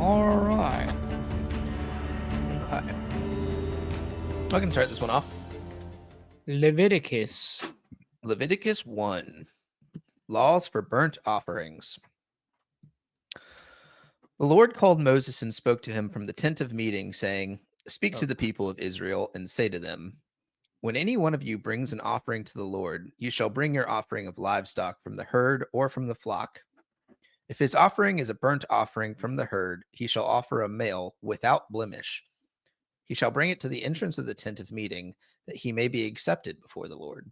All right. Okay. I can start this one off. Leviticus. Leviticus 1. Laws for burnt offerings. The Lord called Moses and spoke to him from the tent of meeting, saying, Speak to the people of Israel and say to them, When any one of you brings an offering to the Lord, you shall bring your offering of livestock from the herd or from the flock. If his offering is a burnt offering from the herd, he shall offer a male without blemish. He shall bring it to the entrance of the tent of meeting, that he may be accepted before the Lord.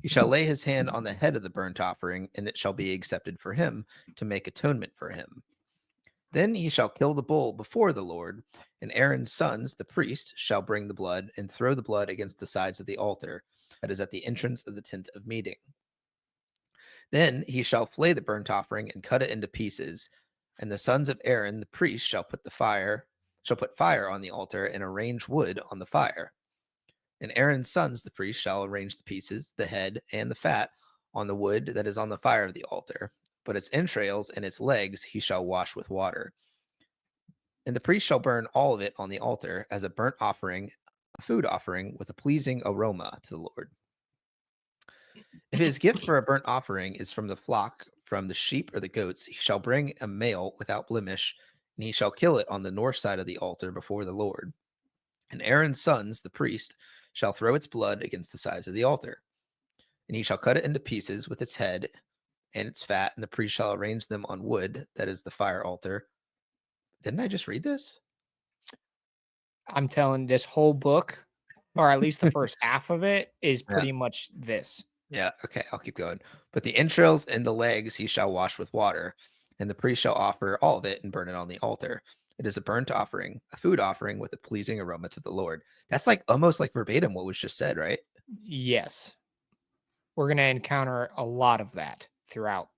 He shall lay his hand on the head of the burnt offering, and it shall be accepted for him to make atonement for him. Then he shall kill the bull before the Lord, and Aaron's sons, the priest, shall bring the blood and throw the blood against the sides of the altar that is at the entrance of the tent of meeting. Then he shall flay the burnt offering and cut it into pieces, and the sons of Aaron, the priest, shall put fire on the altar and arrange wood on the fire. And Aaron's sons, the priest, shall arrange the pieces, the head, and the fat on the wood that is on the fire of the altar. But its entrails and its legs he shall wash with water. And the priest shall burn all of it on the altar as a burnt offering, a food offering with a pleasing aroma to the Lord. If his gift for a burnt offering is from the flock, from the sheep or the goats, he shall bring a male without blemish, and he shall kill it on the north side of the altar before the Lord. And Aaron's sons, the priest, shall throw its blood against the sides of the altar. And he shall cut it into pieces with its head and its fat, and the priest shall arrange them on wood, that is the fire altar. Didn't I just read this? I'm telling this whole book, or at least the first half of it, is pretty much this. Yeah, okay, I'll keep going. But the entrails and the legs he shall wash with water, and the priest shall offer all of it and burn it on the altar. It is a burnt offering, a food offering with a pleasing aroma to the Lord. That's like almost like verbatim what was just said, right? Yes. We're going to encounter a lot of that throughout.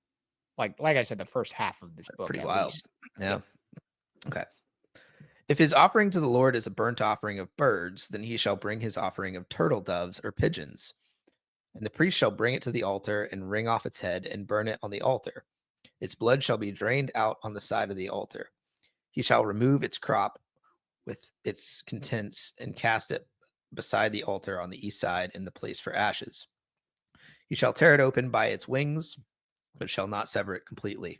Like I said, the first half of this book, Pretty at wild. least. Yeah. Okay. If his offering to the Lord is a burnt offering of birds, then he shall bring his offering of turtle doves or pigeons. And the priest shall bring it to the altar and wring off its head and burn it on the altar. Its blood shall be drained out on the side of the altar. He shall remove its crop with its contents and cast it beside the altar on the east side in the place for ashes. He shall tear it open by its wings, but shall not sever it completely.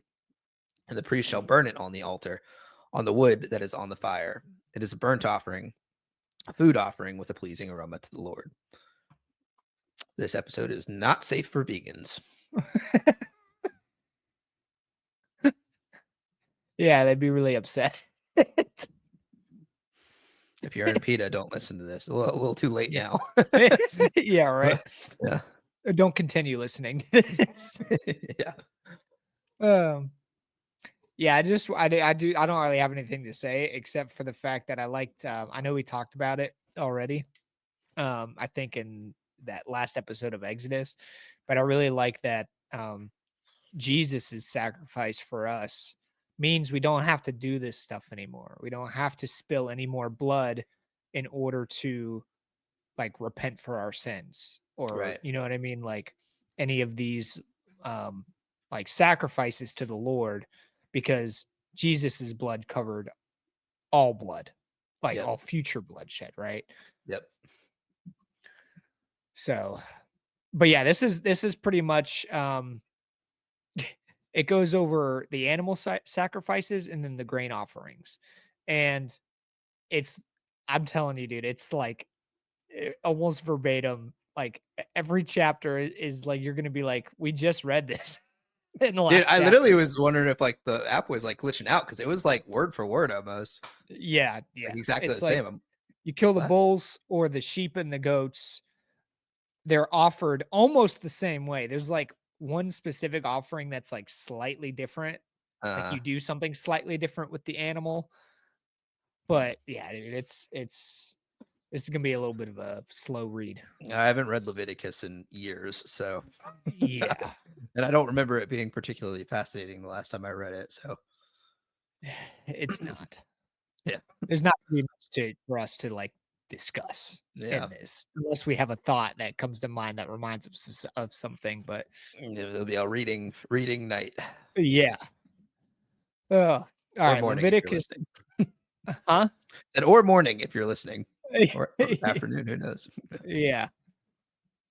And the priest shall burn it on the altar, on the wood that is on the fire. It is a burnt offering, a food offering with a pleasing aroma to the Lord. This episode is not safe for vegans. Yeah, they'd be really upset. If you're in PETA, don't listen to this. A little too late now. Yeah, right. Yeah. Don't continue listening to this. Yeah. Yeah, I don't really have anything to say except for the fact that I liked, I know we talked about it already. I think in that last episode of Exodus, but I really like that, Jesus's sacrifice for us means we don't have to do this stuff anymore. We don't have to spill any more blood in order to like repent for our sins or Right. you know what I mean? Like any of these like sacrifices to the Lord because Jesus's blood covered all blood, like Yep. all future bloodshed, right? Yep. So, but yeah, this is pretty much it goes over the animal sacrifices and then the grain offerings. And it's I'm telling you, dude, it's like almost verbatim. Like every chapter is like you're gonna be like, we just read this in the Dude, last I chapter. literally was wondering if like the app was like glitching out because it was like word for word almost. Yeah, Like yeah. exactly It's the like same. you kill the What? bulls or the sheep and the goats. They're offered almost the same way. There's like one specific offering that's like slightly different. Like you do something slightly different with the animal. But yeah, dude, it's this is gonna be a little bit of a slow read. I haven't read Leviticus in years, so Yeah. and I don't remember it being particularly fascinating the last time I read it. So It's not. yeah, There's not really much for us to like discuss yeah, in this, unless we have a thought that comes to mind that reminds us of something. But it'll be a reading night. yeah. Uh, All Or right, morning if you're Leviticus. listening. Huh? Or morning if you're listening. Or afternoon, who knows? Yeah.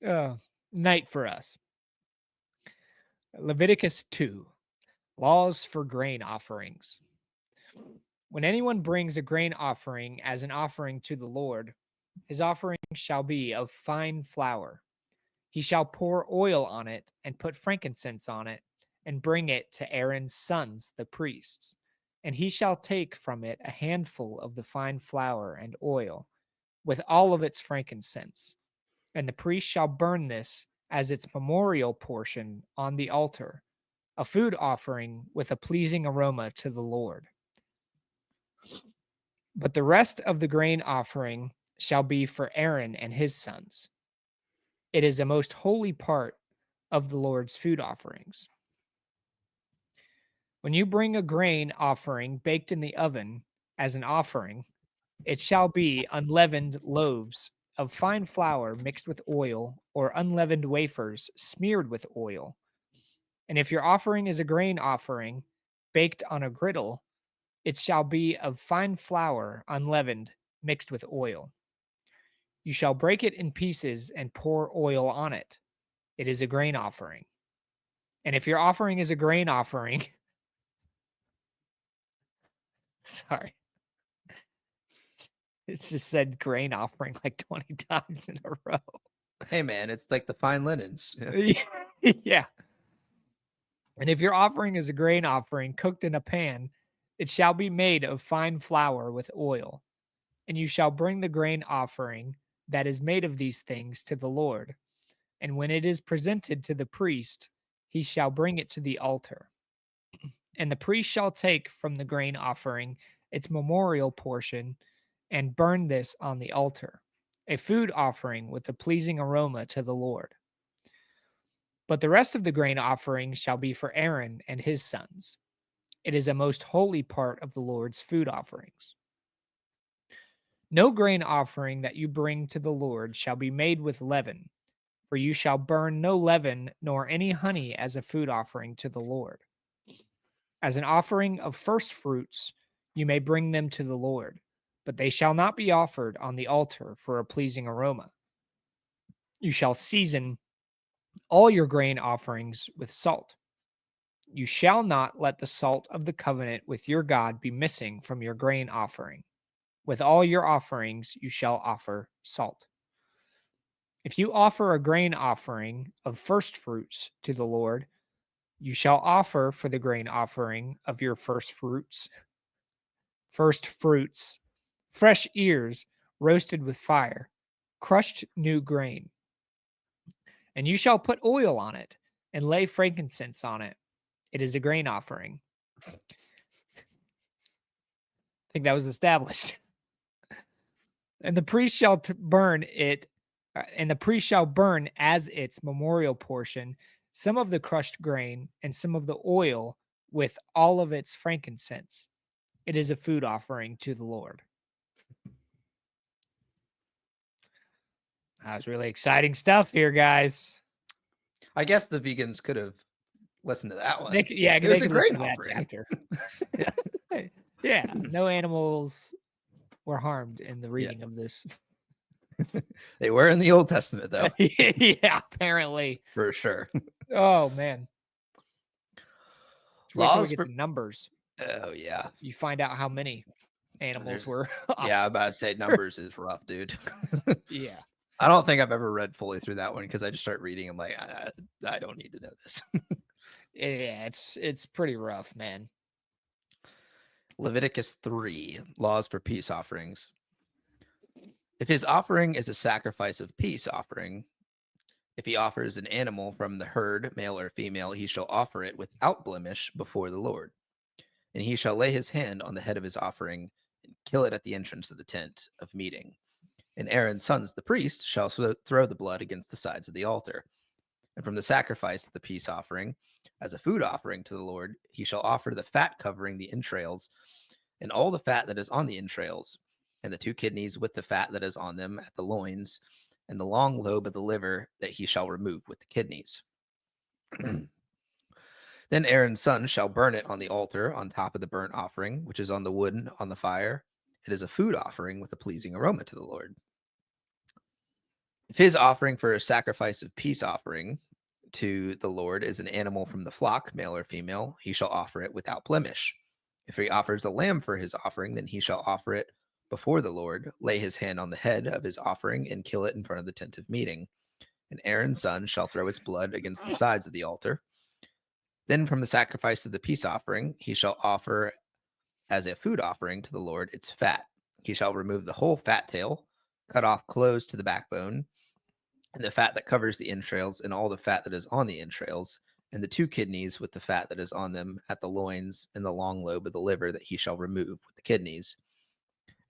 Uh, Night for us. Leviticus 2. Laws for grain offerings. When anyone brings a grain offering as an offering to the Lord, his offering shall be of fine flour. He shall pour oil on it and put frankincense on it and bring it to Aaron's sons, the priests. And he shall take from it a handful of the fine flour and oil with all of its frankincense. And the priest shall burn this as its memorial portion on the altar, a food offering with a pleasing aroma to the Lord. But the rest of the grain offering shall be for Aaron and his sons. It is a most holy part of the Lord's food offerings. When you bring a grain offering baked in the oven as an offering, it shall be unleavened loaves of fine flour mixed with oil, or unleavened wafers smeared with oil. And if your offering is a grain offering baked on a griddle, it shall be of fine flour unleavened mixed with oil. You shall break it in pieces and pour oil on it. It is a grain offering. And if your offering is a grain offering, sorry, it's just said grain offering like 20 times in a row. Hey, man, it's like the fine linens. Yeah. Yeah. And if your offering is a grain offering cooked in a pan, it shall be made of fine flour with oil. And you shall bring the grain offering that is made of these things to the Lord. And when it is presented to the priest, he shall bring it to the altar. And the priest shall take from the grain offering its memorial portion and burn this on the altar, a food offering with a pleasing aroma to the Lord. But the rest of the grain offering shall be for Aaron and his sons. It is a most holy part of the Lord's food offerings. No grain offering that you bring to the Lord shall be made with leaven, for you shall burn no leaven nor any honey as a food offering to the Lord. As an offering of first fruits, you may bring them to the Lord, but they shall not be offered on the altar for a pleasing aroma. You shall season all your grain offerings with salt. You shall not let the salt of the covenant with your God be missing from your grain offering. With all your offerings, you shall offer salt. If you offer a grain offering of first fruits to the Lord, you shall offer for the grain offering of your first fruits, fresh ears roasted with fire, crushed new grain. And you shall put oil on it and lay frankincense on it. It is a grain offering. I think that was established. And the priest shall burn it, and the priest shall burn as its memorial portion some of the crushed grain and some of the oil with all of its frankincense. It is a food offering to the Lord. That was really exciting stuff here, guys. I guess the vegans could have listened to that one. Yeah, It they was a could listen grain to that offering. chapter. Yeah, no animals were harmed in the Yeah. reading of this. They were in the Old Testament, though, Yeah, apparently. for sure. Oh man. Just wait till we Laws get for to numbers. Oh, yeah. You find out how many animals There's were Yeah, off. I'm about to say numbers is rough, dude. Yeah. I don't think I've ever read fully through that one because I just start reading. I'm like, I don't need to know this. Yeah, it's pretty rough, man. Leviticus 3, laws for peace offerings. If his offering is a sacrifice of peace offering, if he offers an animal from the herd, male or female, he shall offer it without blemish before the Lord. And he shall lay his hand on the head of his offering and kill it at the entrance of the tent of meeting. And Aaron's sons, the priest, shall throw the blood against the sides of the altar. And from the sacrifice of the peace offering, as a food offering to the Lord, he shall offer the fat covering the entrails, and all the fat that is on the entrails, and the 2 kidneys with the fat that is on them at the loins, and the long lobe of the liver that he shall remove with the kidneys. Then Aaron's son shall burn it on the altar on top of the burnt offering, which is on the wood on the fire. It is a food offering with a pleasing aroma to the Lord. If his offering for a sacrifice of peace offering to the Lord is an animal from the flock, male or female, he shall offer it without blemish. If he offers a lamb for his offering, then he shall offer it before the Lord, lay his hand on the head of his offering, and kill it in front of the tent of meeting. And Aaron's son shall throw its blood against the sides of the altar. Then from the sacrifice of the peace offering, he shall offer as a food offering to the Lord its fat. He shall remove the whole fat tail, cut off close to the backbone, and the fat that covers the entrails, and all the fat that is on the entrails, and the two kidneys with the fat that is on them at the loins, and the long lobe of the liver that he shall remove with the kidneys.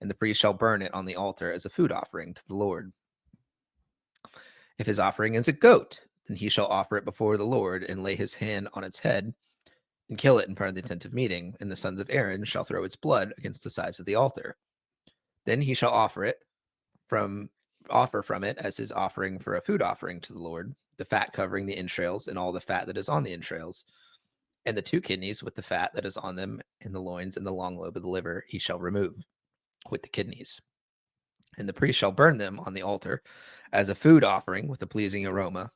And the priest shall burn it on the altar as a food offering to the Lord. If his offering is a goat, then he shall offer it before the Lord, and lay his hand on its head, and kill it in front of the tent of meeting, and the sons of Aaron shall throw its blood against the sides of the altar. Then he shall offer from it as his offering for a food offering to the Lord, the fat covering the entrails and all the fat that is on the entrails, and the two kidneys with the fat that is on them, and the loins and the long lobe of the liver he shall remove with the kidneys. And the priest shall burn them on the altar as a food offering with a pleasing aroma.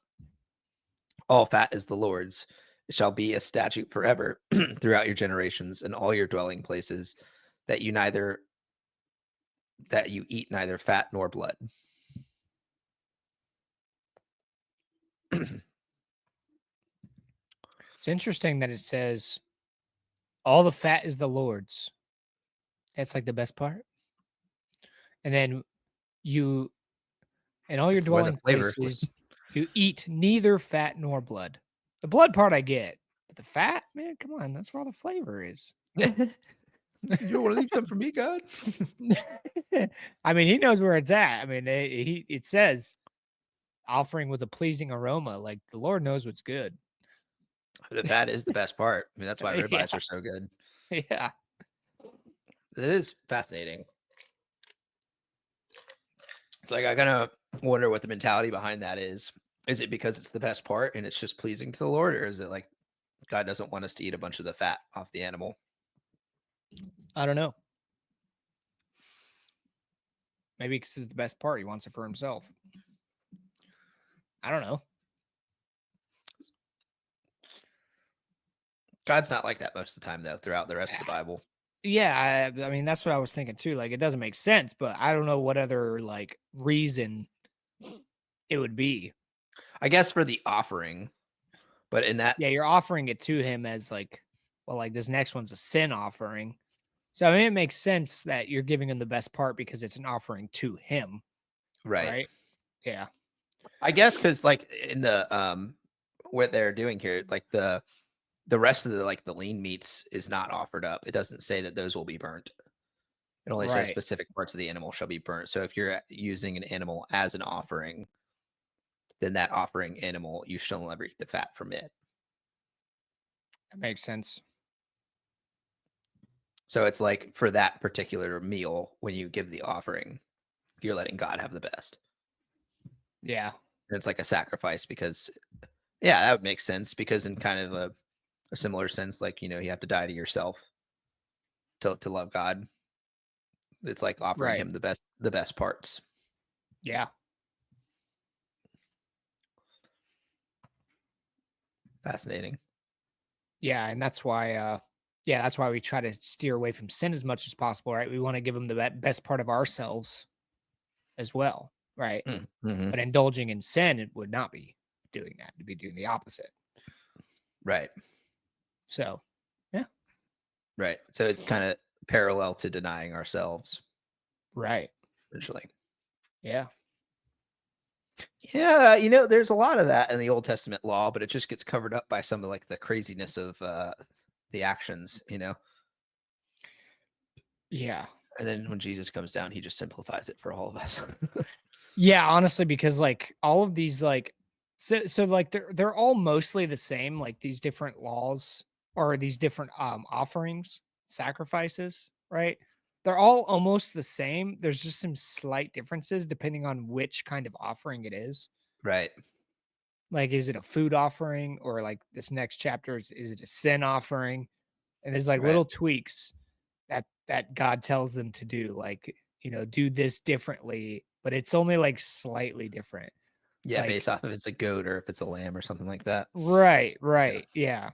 All fat is the Lord's. It shall be a statute forever throughout your generations and all your dwelling places, that you eat neither fat nor blood. It's interesting that it says all the fat is the Lord's. That's like the best part. And then you, in all your It's where the dwelling flavor. places, you eat neither fat nor blood. The blood part I get, but the fat, man, come on, that's where all the flavor is. You want to leave some for me, God? I mean, he knows where it's at. I mean, it says offering with a pleasing aroma. Like the Lord knows what's good. The fat is the best part. I mean, that's why Yeah, ribeyes are so good. yeah. It is fascinating. It's like I kind of wonder what the mentality behind that is. Is it because it's the best part and it's just pleasing to the Lord, or is it like God doesn't want us to eat a bunch of the fat off the animal? I don't know. Maybe because it's the best part. He wants it for himself. I don't know. God's not like that most of the time, though. Throughout the rest of the Bible, Yeah, I mean that's what I was thinking too. Like it doesn't make sense, but I don't know what other like reason it would be. I guess for the offering, but in that, Yeah, you're offering it to him as like, well, like this next one's a sin offering. So I mean, it makes sense that you're giving him the best part because it's an offering to him, right? right? Yeah, I guess because like in the what they're doing here, like the rest of the like the lean meats is not offered up. It doesn't say that those will be burnt. It only says right. specific parts of the animal shall be burnt. So if you're using an animal as an offering, then that offering animal, you shall never eat the fat from it. That makes sense. So it's like for that particular meal, when you give the offering, you're letting God have the best. Yeah, And it's like a sacrifice because, yeah, that would make sense because in kind of a similar sense, like, you have to die to yourself to love God. It's like offering right. him the best parts. Yeah, Fascinating. yeah, and that's why. Yeah, that's why we try to steer away from sin as much as possible, right? We want to give him the best part of ourselves as well, right? Mm-hmm. But indulging in sin, it would not be doing that. It'd be doing the opposite. Right. So, yeah, Right. So it's kind of parallel to denying ourselves, right. essentially. Yeah, Yeah, there's a lot of that in the Old Testament law, but it just gets covered up by some of like the craziness of the actions. yeah, And then when Jesus comes down, he just simplifies it for all of us. yeah. Honestly, because like all of these, like, so like they're all mostly the same. Like these different laws or these different offerings, sacrifices, right? They're all almost the same. There's just some slight differences depending on which kind of offering it is. Right. Like, is it a food offering, or like this next chapter is it a sin offering? And there's like Right. little tweaks that God tells them to do, like, do this differently, but it's only like slightly different. Yeah, Like, based off if it's a goat or if it's a lamb or something like that. right, Yeah. right, yeah.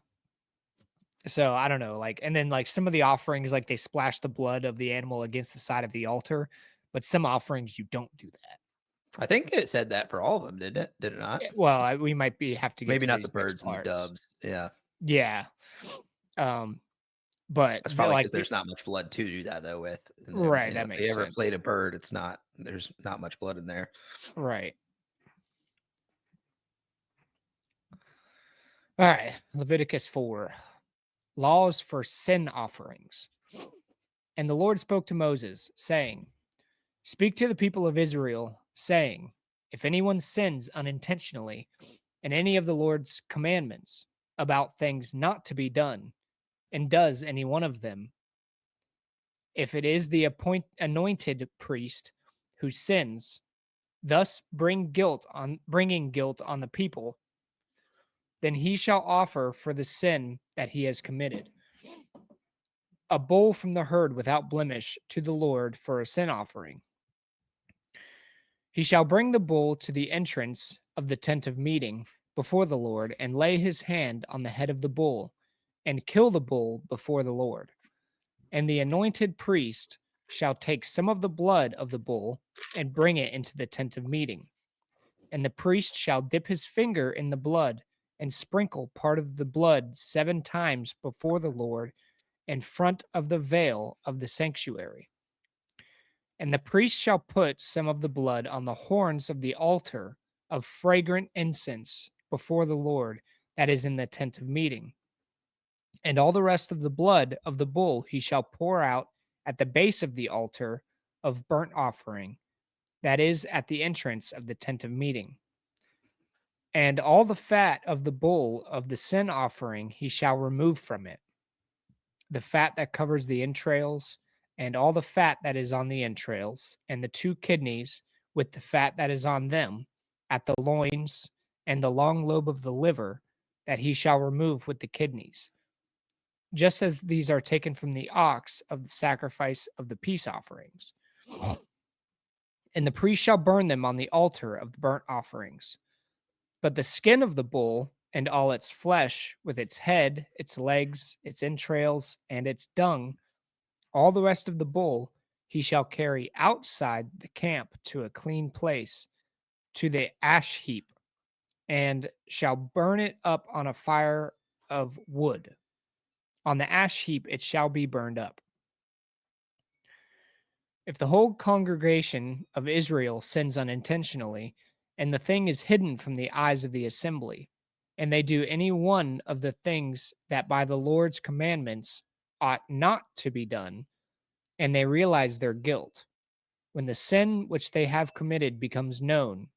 So I don't know, like, and then like some of the offerings, like they splash the blood of the animal against the side of the altar, but some offerings you don't do that. I think it said that for all of them, did it? Did it not? Well, we might be have to get Maybe to not the these next birds and the parts. doves. Yeah. Yeah. Um, but That's the, probably like because the there's not much blood to do that though with. And then, right, that if they makes ever flayed sense. a bird, there's not much blood in there. Right. All right. Leviticus 4. Laws for sin offerings. And the Lord spoke to Moses, saying, Speak to the people of Israel, saying, If anyone sins unintentionally in any of the Lord's commandments about things not to be done, and does any one of them, if it is the anointed priest who sins, thus bringing guilt on the people, then he shall offer for the sin that he has committed a bull from the herd without blemish to the Lord for a sin offering. He shall bring the bull to the entrance of the tent of meeting before the Lord, and lay his hand on the head of the bull, and kill the bull before the Lord. And the anointed priest shall take some of the blood of the bull and bring it into the tent of meeting. And the priest shall dip his finger in the blood and sprinkle part of the blood 7 times before the Lord in front of the veil of the sanctuary. And the priest shall put some of the blood on the horns of the altar of fragrant incense before the Lord that is in the tent of meeting. And all the rest of the blood of the bull he shall pour out at the base of the altar of burnt offering that is at the entrance of the tent of meeting. And all the fat of the bull of the sin offering he shall remove from it, the fat that covers the entrails, and all the fat that is on the entrails, and the 2 kidneys with the fat that is on them, at the loins, and the long lobe of the liver, that he shall remove with the kidneys, just as these are taken from the ox of the sacrifice of the peace offerings. And the priest shall burn them on the altar of the burnt offerings. But the skin of the bull and all its flesh, with its head, its legs, its entrails, and its dung, all the rest of the bull, he shall carry outside the camp to a clean place, to the ash heap, and shall burn it up on a fire of wood. On the ash heap it shall be burned up. If the whole congregation of Israel sins unintentionally, and the thing is hidden from the eyes of the assembly, and they do any one of the things that by the Lord's commandments ought not to be done, and they realize their guilt, when the sin which they have committed becomes known,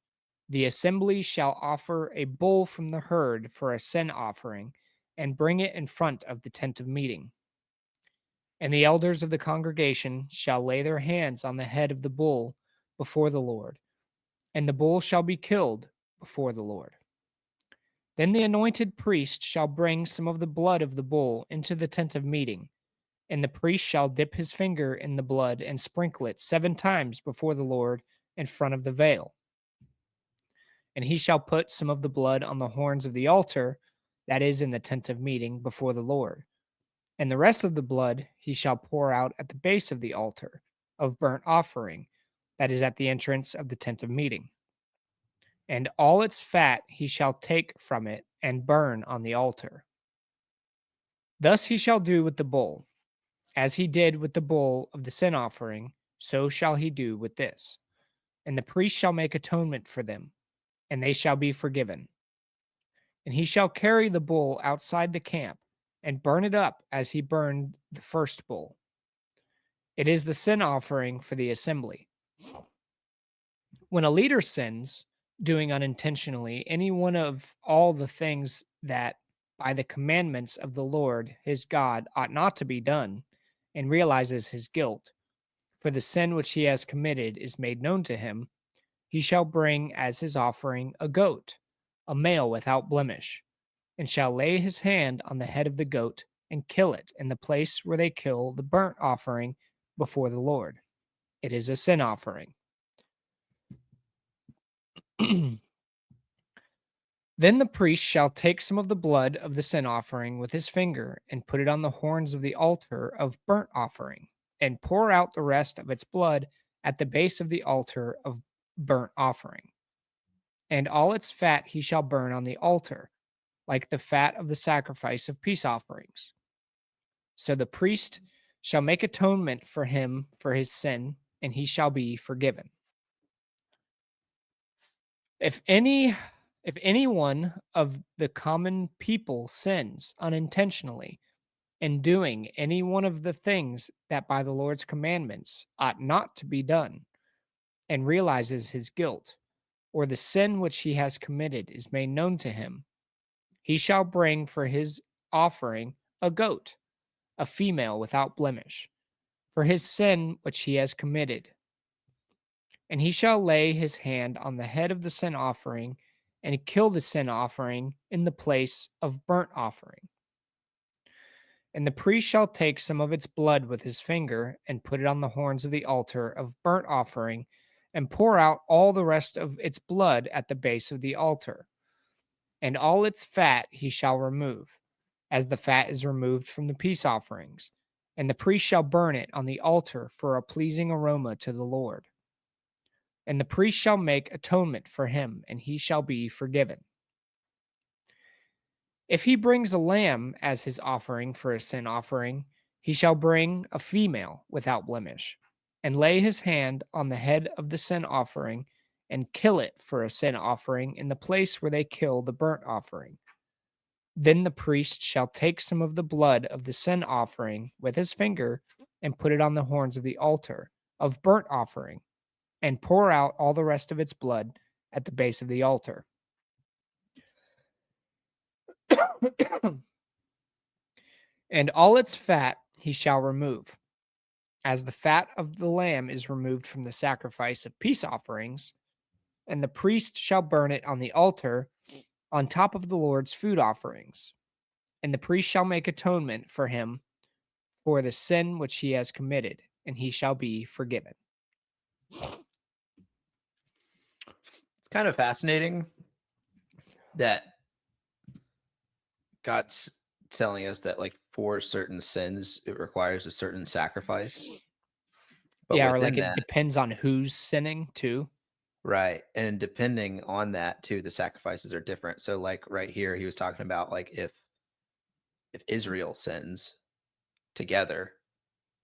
the assembly shall offer a bull from the herd for a sin offering, and bring it in front of the tent of meeting. And the elders of the congregation shall lay their hands on the head of the bull before the Lord, and the bull shall be killed before the Lord. Then the anointed priest shall bring some of the blood of the bull into the tent of meeting, and the priest shall dip his finger in the blood and sprinkle it 7 times before the Lord in front of the veil. And he shall put some of the blood on the horns of the altar that is in the tent of meeting before the Lord. And the rest of the blood he shall pour out at the base of the altar of burnt offering that is at the entrance of the tent of meeting. And all its fat he shall take from it and burn on the altar. Thus he shall do with the bull. As he did with the bull of the sin offering, so shall he do with this. And the priest shall make atonement for them, and they shall be forgiven. And he shall carry the bull outside the camp and burn it up as he burned the first bull. It is the sin offering for the assembly. When a leader sins, doing unintentionally any one of all the things that by the commandments of the Lord his God ought not to be done, and realizes his guilt, for the sin which he has committed is made known to him, he shall bring as his offering a goat, a male without blemish, and shall lay his hand on the head of the goat and kill it in the place where they kill the burnt offering before the Lord. It is a sin offering. Then the priest shall take some of the blood of the sin offering with his finger and put it on the horns of the altar of burnt offering, and pour out the rest of its blood at the base of the altar of burnt offering. And all its fat he shall burn on the altar, like the fat of the sacrifice of peace offerings. So the priest shall make atonement for him for his sin, and he shall be forgiven. If any if any one of the common people sins unintentionally in doing any one of the things that by the Lord's commandments ought not to be done, and realizes his guilt, or the sin which he has committed is made known to him, he shall bring for his offering a goat, a female without blemish, for his sin which he has committed. And he shall lay his hand on the head of the sin offering and kill the sin offering in the place of burnt offering. And the priest shall take some of its blood with his finger and put it on the horns of the altar of burnt offering and pour out all the rest of its blood at the base of the altar. And all its fat he shall remove, as the fat is removed from the peace offerings. And the priest shall burn it on the altar for a pleasing aroma to the Lord. And the priest shall make atonement for him, and he shall be forgiven. If he brings a lamb as his offering for a sin offering, he shall bring a female without blemish, and lay his hand on the head of the sin offering, and kill it for a sin offering in the place where they kill the burnt offering. Then the priest shall take some of the blood of the sin offering with his finger, and put it on the horns of the altar of burnt offering, and pour out all the rest of its blood at the base of the altar. And all its fat he shall remove, as the fat of the lamb is removed from the sacrifice of peace offerings, and the priest shall burn it on the altar on top of the Lord's food offerings. And the priest shall make atonement for him for the sin which he has committed, and he shall be forgiven. It's kind of fascinating that God's telling us that, like, for certain sins, it requires a certain sacrifice. But Yeah, or like within it that, depends on who's sinning too. right, and depending on that too, the sacrifices are different. So, like, right here, he was talking about, like, if Israel sins together,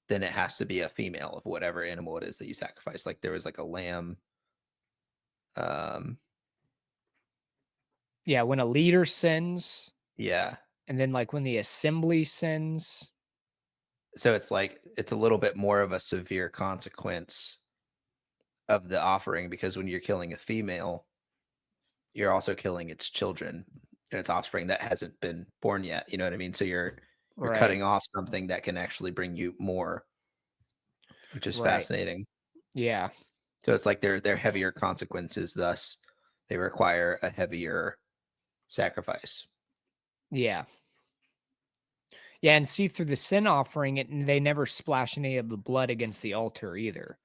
then it has to be a female of whatever animal it is that you sacrifice. Like, there was like a lamb. Um, Yeah, when a leader sins, yeah. and then like when the assembly sins. So it's like it's a little bit more of a severe consequence of the offering, because when you're killing a female, you're also killing its children and its offspring that hasn't been born yet. You know what I mean? So you're Right, cutting off something that can actually bring you more, which is right. fascinating. Yeah, So it's like they're heavier consequences, thus they require a heavier sacrifice. yeah. Yeah, and see through the sin offering, they never splash any of the blood against the altar either.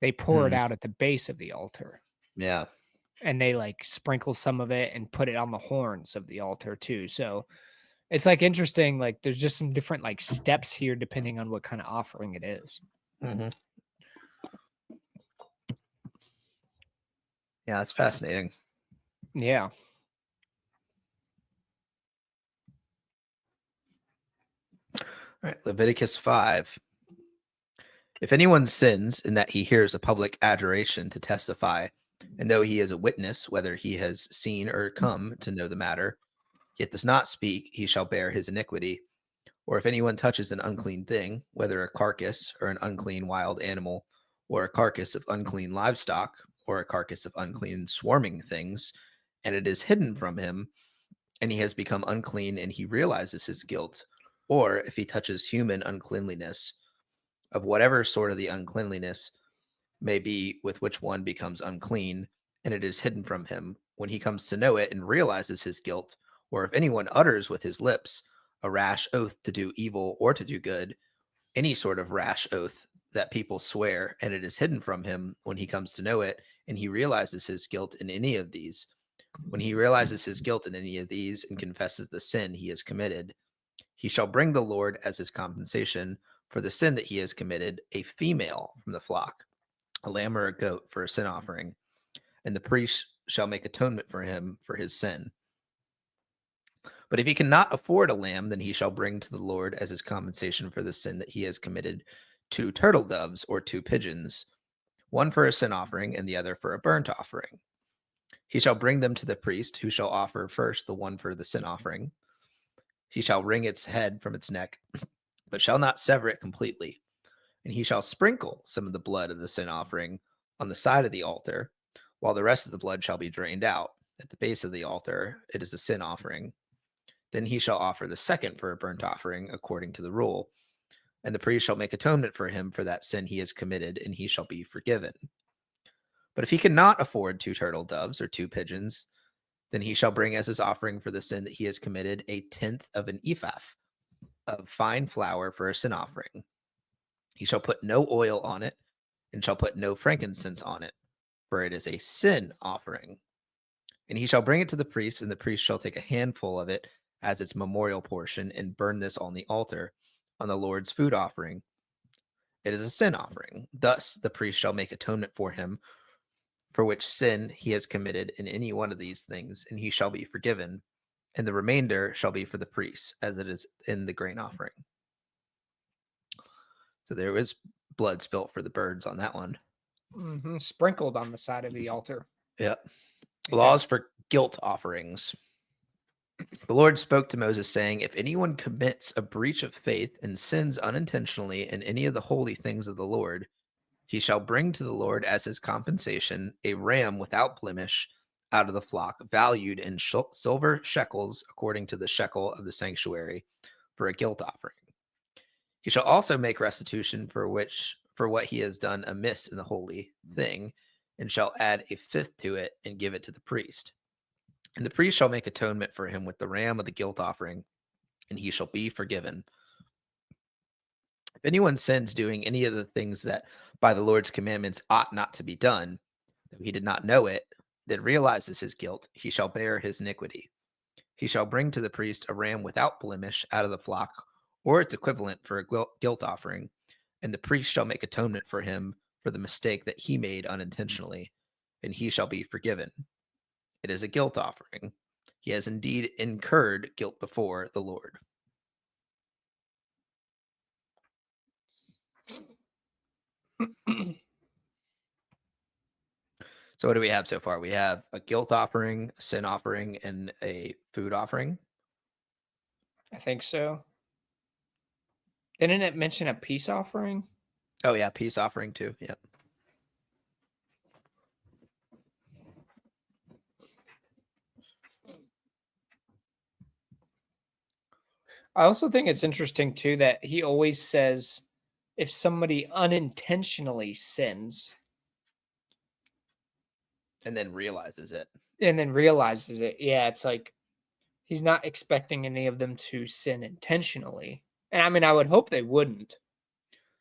They pour it Hmm. out at the base of the altar, Yeah. and they like sprinkle some of it and put it on the horns of the altar too. So it's like interesting. Like there's just some different like steps here depending on what kind of offering it is. Hmm. Yeah, that's fascinating. Yeah. All right, Leviticus 5. If anyone sins in that he hears a public adjuration to testify, and though he is a witness, whether he has seen or come to know the matter, yet does not speak, he shall bear his iniquity. Or if anyone touches an unclean thing, whether a carcass or an unclean wild animal, or a carcass of unclean livestock, or a carcass of unclean swarming things, and it is hidden from him, and he has become unclean and he realizes his guilt, or if he touches human uncleanliness, of whatever sort of the uncleanliness may be with which one becomes unclean, and it is hidden from him, when he comes to know it and realizes his guilt, or if anyone utters with his lips a rash oath to do evil or to do good, any sort of rash oath that people swear, and it is hidden from him when he comes to know it, and he realizes his guilt in any of these, when he realizes his guilt in any of these and confesses the sin he has committed, he shall bring the Lord as his compensation for the sin that he has committed a female from the flock, a lamb or a goat for a sin offering, and the priest shall make atonement for him for his sin. But if he cannot afford a lamb, then he shall bring to the Lord as his compensation for the sin that he has committed 2 turtle doves or 2 pigeons, one for a sin offering and the other for a burnt offering. He shall bring them to the priest, who shall offer first the one for the sin offering. He shall wring its head from its neck, but shall not sever it completely. And he shall sprinkle some of the blood of the sin offering on the side of the altar, while the rest of the blood shall be drained out. At the base of the altar, it is a sin offering. Then he shall offer the second for a burnt offering, according to the rule. And the priest shall make atonement for him for that sin he has committed, and he shall be forgiven. But if he cannot afford 2 turtle doves or 2 pigeons, then he shall bring as his offering for the sin that he has committed a tenth of an ephah of fine flour for a sin offering. He shall put no oil on it, and shall put no frankincense on it, for it is a sin offering. And he shall bring it to the priest, and the priest shall take a handful of it as its memorial portion, and burn this on the altar, on the Lord's food offering. It is a sin offering. Thus the priest shall make atonement for him for which sin he has committed in any one of these things, and he shall be forgiven. And the remainder shall be for the priests, as it is in the grain offering. So there was blood spilt for the birds on that one. Sprinkled on the side of the altar. Yep. Yeah. Laws for guilt offerings. The Lord spoke to Moses, saying, if anyone commits a breach of faith and sins unintentionally in any of the holy things of the Lord, he shall bring to the Lord as his compensation a ram without blemish out of the flock, valued in silver shekels according to the shekel of the sanctuary, for a guilt offering. He shall also make restitution for what he has done amiss in the holy thing, and shall add a fifth to it and give it to the priest. And the priest shall make atonement for him with the ram of the guilt offering, and he shall be forgiven. If anyone sins doing any of the things that by the Lord's commandments ought not to be done, though he did not know it, then realizes his guilt, he shall bear his iniquity. He shall bring to the priest a ram without blemish out of the flock, or its equivalent for a guilt offering, and the priest shall make atonement for him for the mistake that he made unintentionally, and he shall be forgiven. It is a guilt offering. He has indeed incurred guilt before the Lord. So what do we have so far? We have a guilt offering, a sin offering, and a food offering. I think so. Didn't it mention a peace offering? Oh yeah, peace offering too. Yep. I also think it's interesting too that he always says if somebody unintentionally sins And then realizes it. and then realizes it, yeah, it's like he's not expecting any of them to sin intentionally. And I mean, I would hope they wouldn't,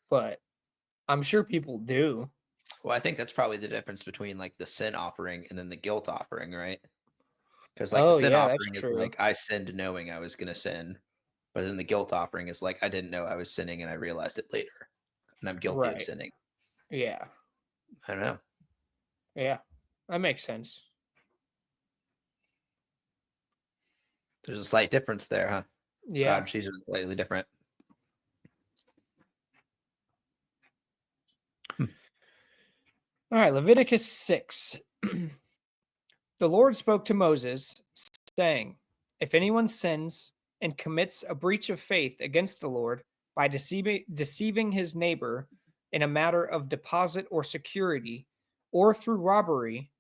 but I'm sure people do. Well, I think that's probably the difference between like the sin offering and then the guilt offering, right? Because like the Oh, sin yeah, that's offering is true. like I sinned knowing I was going to sin, but then the guilt offering is like I didn't know I was sinning and I realized it later, and I'm guilty of Right. sinning. Yeah. I don't know. Yeah. That makes sense. There's a slight difference there, huh? Yeah. She's slightly different. All right. Leviticus 6. The Lord spoke to Moses, saying, if anyone sins and commits a breach of faith against the Lord by deceiving his neighbor in a matter of deposit or security, or through robbery,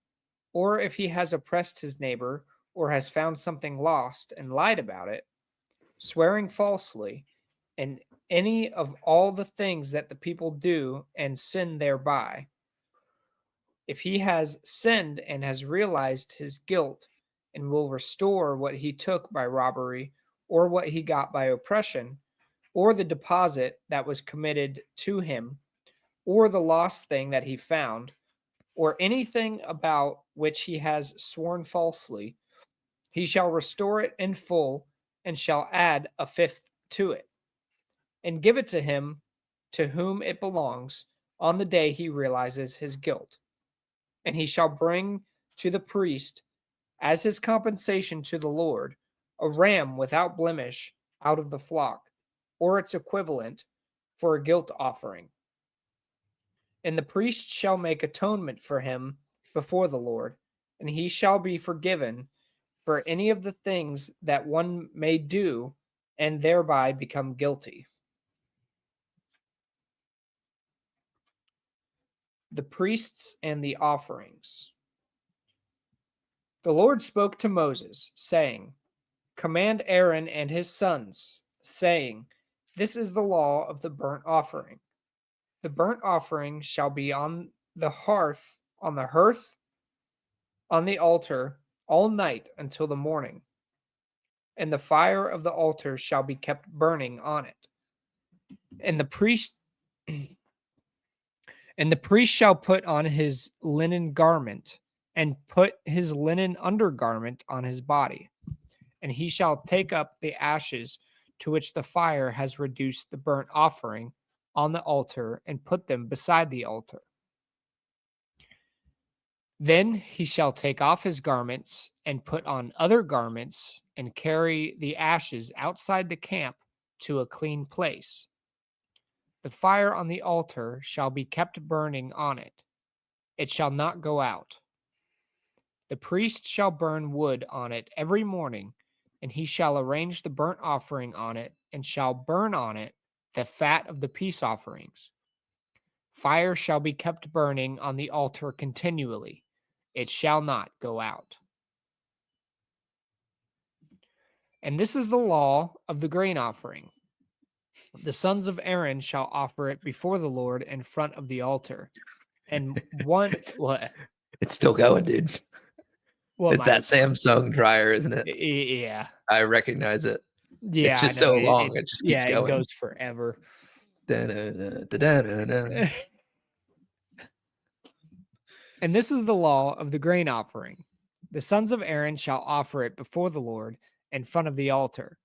or if he has oppressed his neighbor or has found something lost and lied about it, swearing falsely, and any of all the things that the people do and sin thereby, If he has sinned and has realized his guilt and will restore what he took by robbery or what he got by oppression, or the deposit that was committed to him, or the lost thing that he found, or anything about which he has sworn falsely, he shall restore it in full and shall add a fifth to it, and give it to him to whom it belongs on the day he realizes his guilt. And he shall bring to the priest as his compensation to the Lord a ram without blemish out of the flock, or its equivalent, for a guilt offering. And the priest shall make atonement for him before the Lord, and he shall be forgiven for any of the things that one may do and thereby become guilty. The priests and the offerings. The Lord spoke to Moses, saying, Command Aaron and his sons, saying, This is the law of the burnt offering. The burnt offering shall be on the hearth, on the altar, all night until the morning, and the fire of the altar shall be kept burning on it. And the priest and the priest shall put on his linen garment, and put his linen undergarment on his body, and he shall take up the ashes to which the fire has reduced the burnt offering on the altar, and put them beside the altar. Then he shall take off his garments and put on other garments, and carry the ashes outside the camp to a clean place. The fire on the altar shall be kept burning on it, it shall not go out. The priest shall burn wood on it every morning, and he shall arrange the burnt offering on it, and shall burn on it the fat of the peace offerings. Fire shall be kept burning on the altar continually, it shall not go out. And this is the law of the grain offering. The sons of Aaron shall offer it before the Lord in front of the altar. And one it's, what? it's still going, dude. What It's my that Samsung dryer, isn't it? yeah. I recognize it. It's Yeah, I just know. so It long, it just keeps yeah, it going. goes forever. Da-da-da, da-da-da-da. And this is the law of the grain offering. The sons of Aaron shall offer it before the Lord in front of the altar,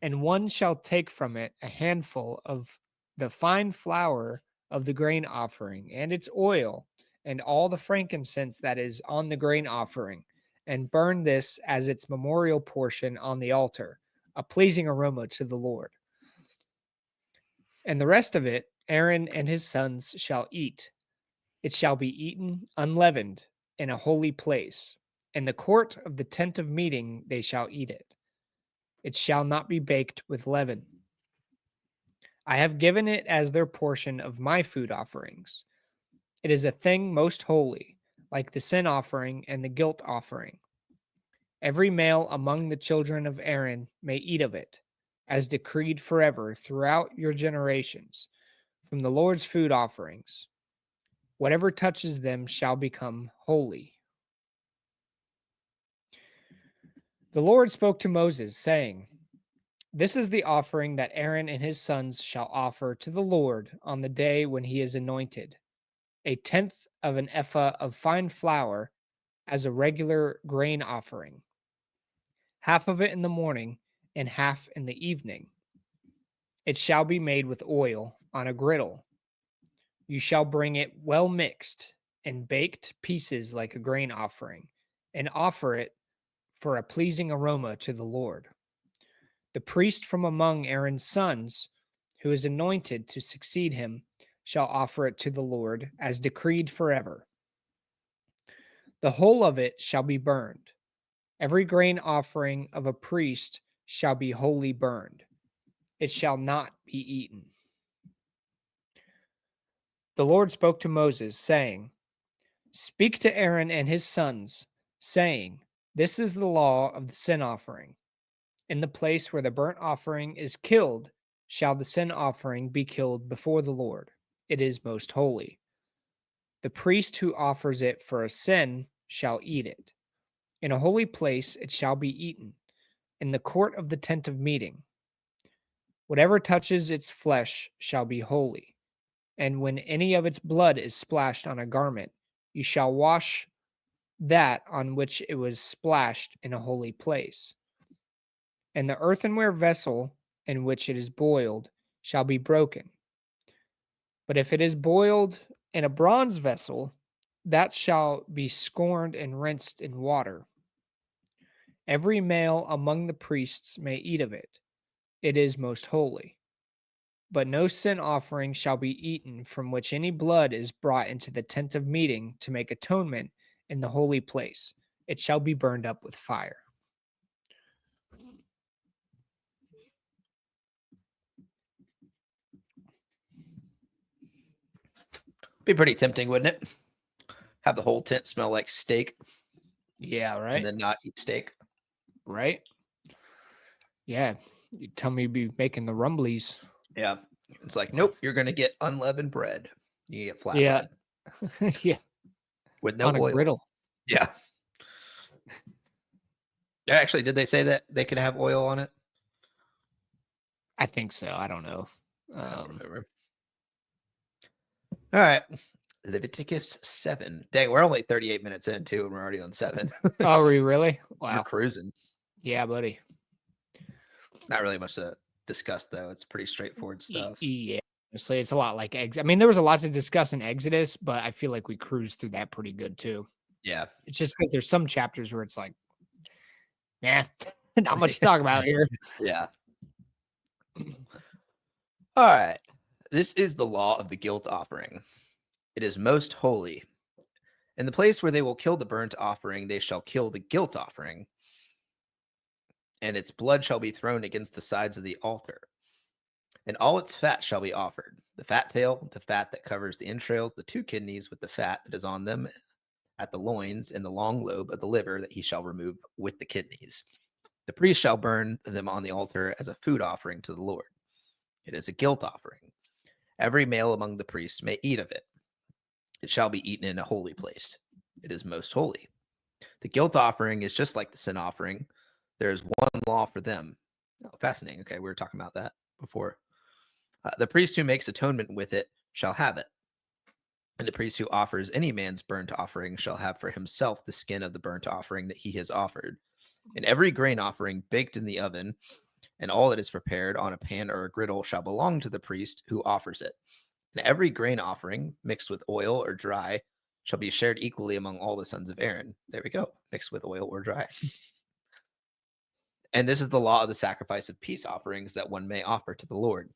and one shall take from it a handful of the fine flour of the grain offering, and its oil, and all the frankincense that is on the grain offering, and burn this as its memorial portion on the altar, a pleasing aroma to the Lord. And the rest of it Aaron and his sons shall eat. It shall be eaten unleavened in a holy place. In the court of the tent of meeting they shall eat it. It shall not be baked with leaven. I have given it as their portion of my food offerings. It is a thing most holy, like the sin offering and the guilt offering. Every male among the children of Aaron may eat of it, as decreed forever throughout your generations, from the Lord's food offerings. Whatever touches them shall become holy. The Lord spoke to Moses, saying, This is the offering that Aaron and his sons shall offer to the Lord on the day when he is anointed: a tenth of an ephah of fine flour as a regular grain offering, half of it in the morning and half in the evening. It shall be made with oil on a griddle. You shall bring it well mixed and baked pieces like a grain offering, and offer it for a pleasing aroma to the Lord. The priest from among Aaron's sons, who is anointed to succeed him, shall offer it to the Lord as decreed forever. The whole of it shall be burned. Every grain offering of a priest shall be wholly burned. It shall not be eaten. The Lord spoke to Moses, saying, Speak to Aaron and his sons, saying, This is the law of the sin offering. In the place where the burnt offering is killed, shall the sin offering be killed before the Lord. It is most holy. The priest who offers it for a sin shall eat it. In a holy place it shall be eaten, in the court of the tent of meeting. Whatever touches its flesh shall be holy, and when any of its blood is splashed on a garment, you shall wash that on which it was splashed in a holy place. And the earthenware vessel in which it is boiled shall be broken. But if it is boiled in a bronze vessel, that shall be scorned and rinsed in water. Every male among the priests may eat of it. It is most holy. But no sin offering shall be eaten from which any blood is brought into the tent of meeting to make atonement in the holy place. It shall be burned up with fire. Be pretty tempting, wouldn't it? Have the whole tent smell like steak Yeah, and right? then not eat steak. Right? Yeah. You tell me you'd be making the rumblies. Yeah. It's like, nope, you're going to get unleavened bread. You get Yeah. flatbread Yeah. with no On a oil. griddle. Yeah. Actually, did they say that they could have oil on it? I think so. I don't know. I don't remember. All right. Leviticus 7. Dang, we're only 38 minutes in, too, and we're already on 7. Oh, are we really? We're Wow. cruising. Yeah, buddy. Not really much to discuss, though. It's pretty straightforward stuff. Yeah. Honestly, it's a lot like eggs. I mean, there was a lot to discuss in Exodus, but I feel like we cruised through that pretty good too. Yeah. It's just because there's some chapters where it's like, nah, not much to talk about here. Yeah. All right. This is the law of the guilt offering. It is most holy. In the place where they will kill the burnt offering, they shall kill the guilt offering, and its blood shall be thrown against the sides of the altar. And all its fat shall be offered, the fat tail, the fat that covers the entrails, the 2 kidneys with the fat that is on them at the loins, and the long lobe of the liver that he shall remove with the kidneys. The priest shall burn them on the altar as a food offering to the Lord. It is a guilt offering. Every male among the priests may eat of it. It shall be eaten in a holy place. It is most holy. The guilt offering is just like the sin offering. There is one law for them. Oh, fascinating. Okay, we were talking about that before. The priest who makes atonement with it shall have it. And the priest who offers any man's burnt offering shall have for himself the skin of the burnt offering that he has offered. And every grain offering baked in the oven, and all that is prepared on a pan or a griddle shall belong to the priest who offers it. And every grain offering mixed with oil or dry shall be shared equally among all the sons of Aaron. There we go, mixed with oil or dry. And this is the law of the sacrifice of peace offerings that one may offer to the Lord.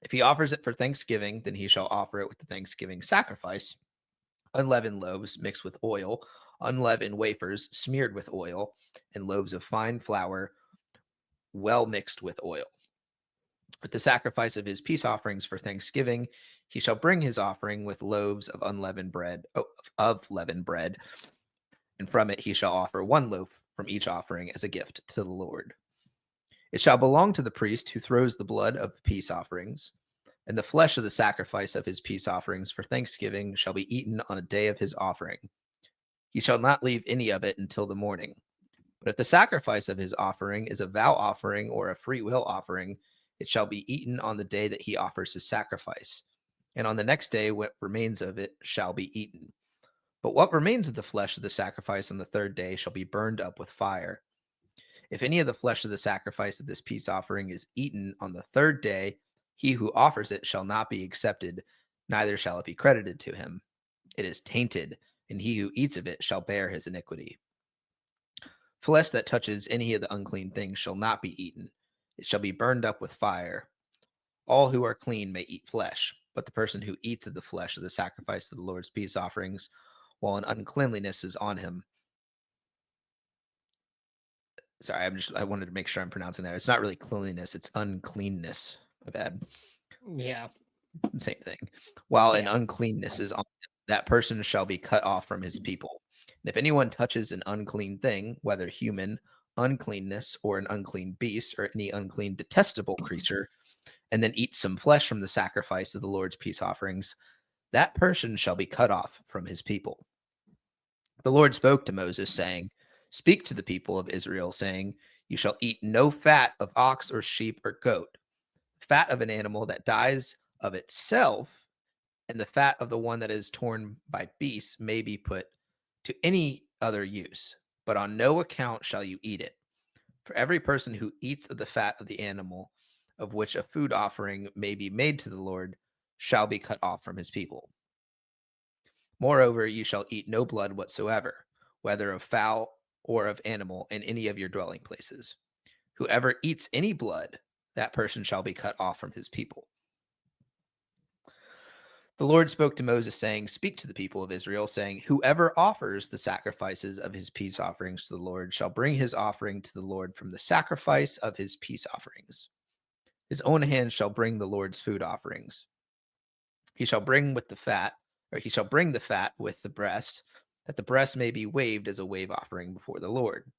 If he offers it for thanksgiving, then he shall offer it with the thanksgiving sacrifice, unleavened loaves mixed with oil, unleavened wafers smeared with oil, and loaves of fine flour well mixed with oil. With the sacrifice of his peace offerings for thanksgiving, he shall bring his offering with loaves of unleavened bread, of leavened bread, and from it he shall offer 1 loaf from each offering as a gift to the Lord. It shall belong to the priest who throws the blood of peace offerings, and the flesh of the sacrifice of his peace offerings for thanksgiving shall be eaten on a day of his offering. He shall not leave any of it until the morning. But if the sacrifice of his offering is a vow offering or a free will offering, it shall be eaten on the day that he offers his sacrifice. And on the next day, what remains of it shall be eaten. But what remains of the flesh of the sacrifice on the 3rd day shall be burned up with fire. If any of the flesh of the sacrifice of this peace offering is eaten on the 3rd day, he who offers it shall not be accepted, neither shall it be credited to him. It is tainted, and he who eats of it shall bear his iniquity. Flesh that touches any of the unclean things shall not be eaten. It shall be burned up with fire. All who are clean may eat flesh, but the person who eats of the flesh of the sacrifice of the Lord's peace offerings, while an uncleanliness is on him. Sorry, I wanted to make sure I'm pronouncing that. It's not really cleanliness, it's uncleanness. My bad. Yeah. Same thing. While an Yeah. uncleanness is on him, that person shall be cut off from his people. And if anyone touches an unclean thing, whether human uncleanness or an unclean beast or any unclean detestable creature, and then eats some flesh from the sacrifice of the Lord's peace offerings, that person shall be cut off from his people. The Lord spoke to Moses, saying, Speak to the people of Israel, saying, You shall eat no fat of ox or sheep or goat, fat of an animal that dies of itself, and the fat of the one that is torn by beasts may be put to any other use, but on no account shall you eat it. For every person who eats of the fat of the animal, of which a food offering may be made to the Lord, shall be cut off from his people. Moreover, you shall eat no blood whatsoever, whether of fowl or of animal, in any of your dwelling places. Whoever eats any blood, that person shall be cut off from his people. The Lord spoke to Moses, saying, Speak to the people of Israel, saying, Whoever offers the sacrifices of his peace offerings to the Lord shall bring his offering to the Lord from the sacrifice of his peace offerings. His own hand shall bring the Lord's food offerings. He shall bring with the fat, or he shall bring the fat with the breast, that the breast may be waved as a wave offering before the Lord.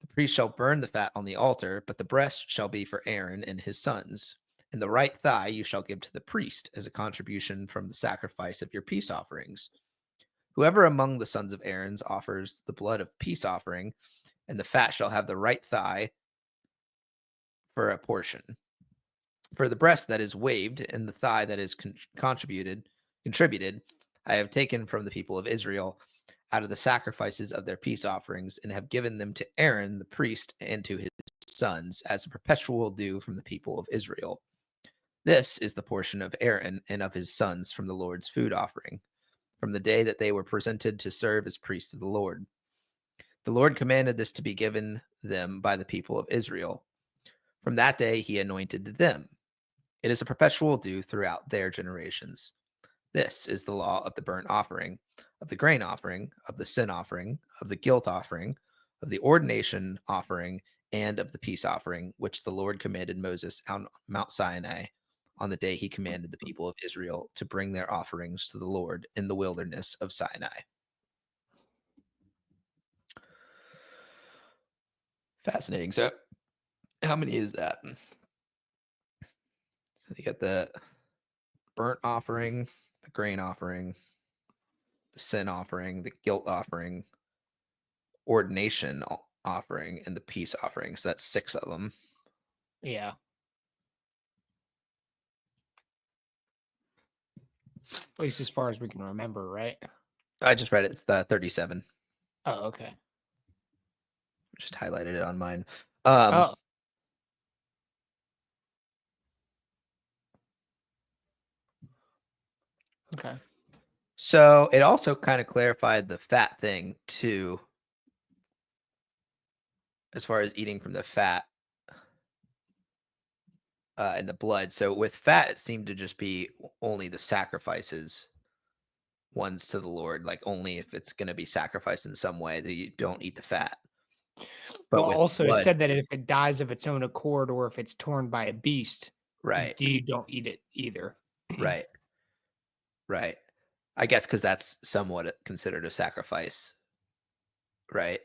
The priest shall burn the fat on the altar, but the breast shall be for Aaron and his sons. And the right thigh you shall give to the priest as a contribution from the sacrifice of your peace offerings. Whoever among the sons of Aaron's offers the blood of peace offering, and the fat shall have the right thigh for a portion. For the breast that is waved and the thigh that is contributed, I have taken from the people of Israel out of the sacrifices of their peace offerings, and have given them to Aaron the priest and to his sons as a perpetual due from the people of Israel. This is the portion of Aaron and of his sons from the Lord's food offering, from the day that they were presented to serve as priests of the Lord. The Lord commanded this to be given them by the people of Israel. From that day he anointed them. It is a perpetual due throughout their generations. This is the law of the burnt offering, of the grain offering, of the sin offering, of the guilt offering, of the ordination offering, and of the peace offering, which the Lord commanded Moses on Mount Sinai on the day he commanded the people of Israel to bring their offerings to the Lord in the wilderness of Sinai. Fascinating. So, how many is that? So, you got the burnt offering, the grain offering, the sin offering, the guilt offering, ordination offering, and the peace offering. So that's 6 of them. Yeah. At least as far as we can remember, right? I just read it. It's the 37. Oh, okay. Just highlighted it on mine. Oh, okay. So it also kind of clarified the fat thing too, as far as eating from the fat and the blood. So with fat, it seemed to just be only the sacrifices ones to the Lord, like only if it's going to be sacrificed in some way that you don't eat the fat. But Well, with also it blood, said that if it dies of its own accord or if it's torn by a beast, right, you don't eat it either. right, right. I guess because that's somewhat considered a sacrifice, right?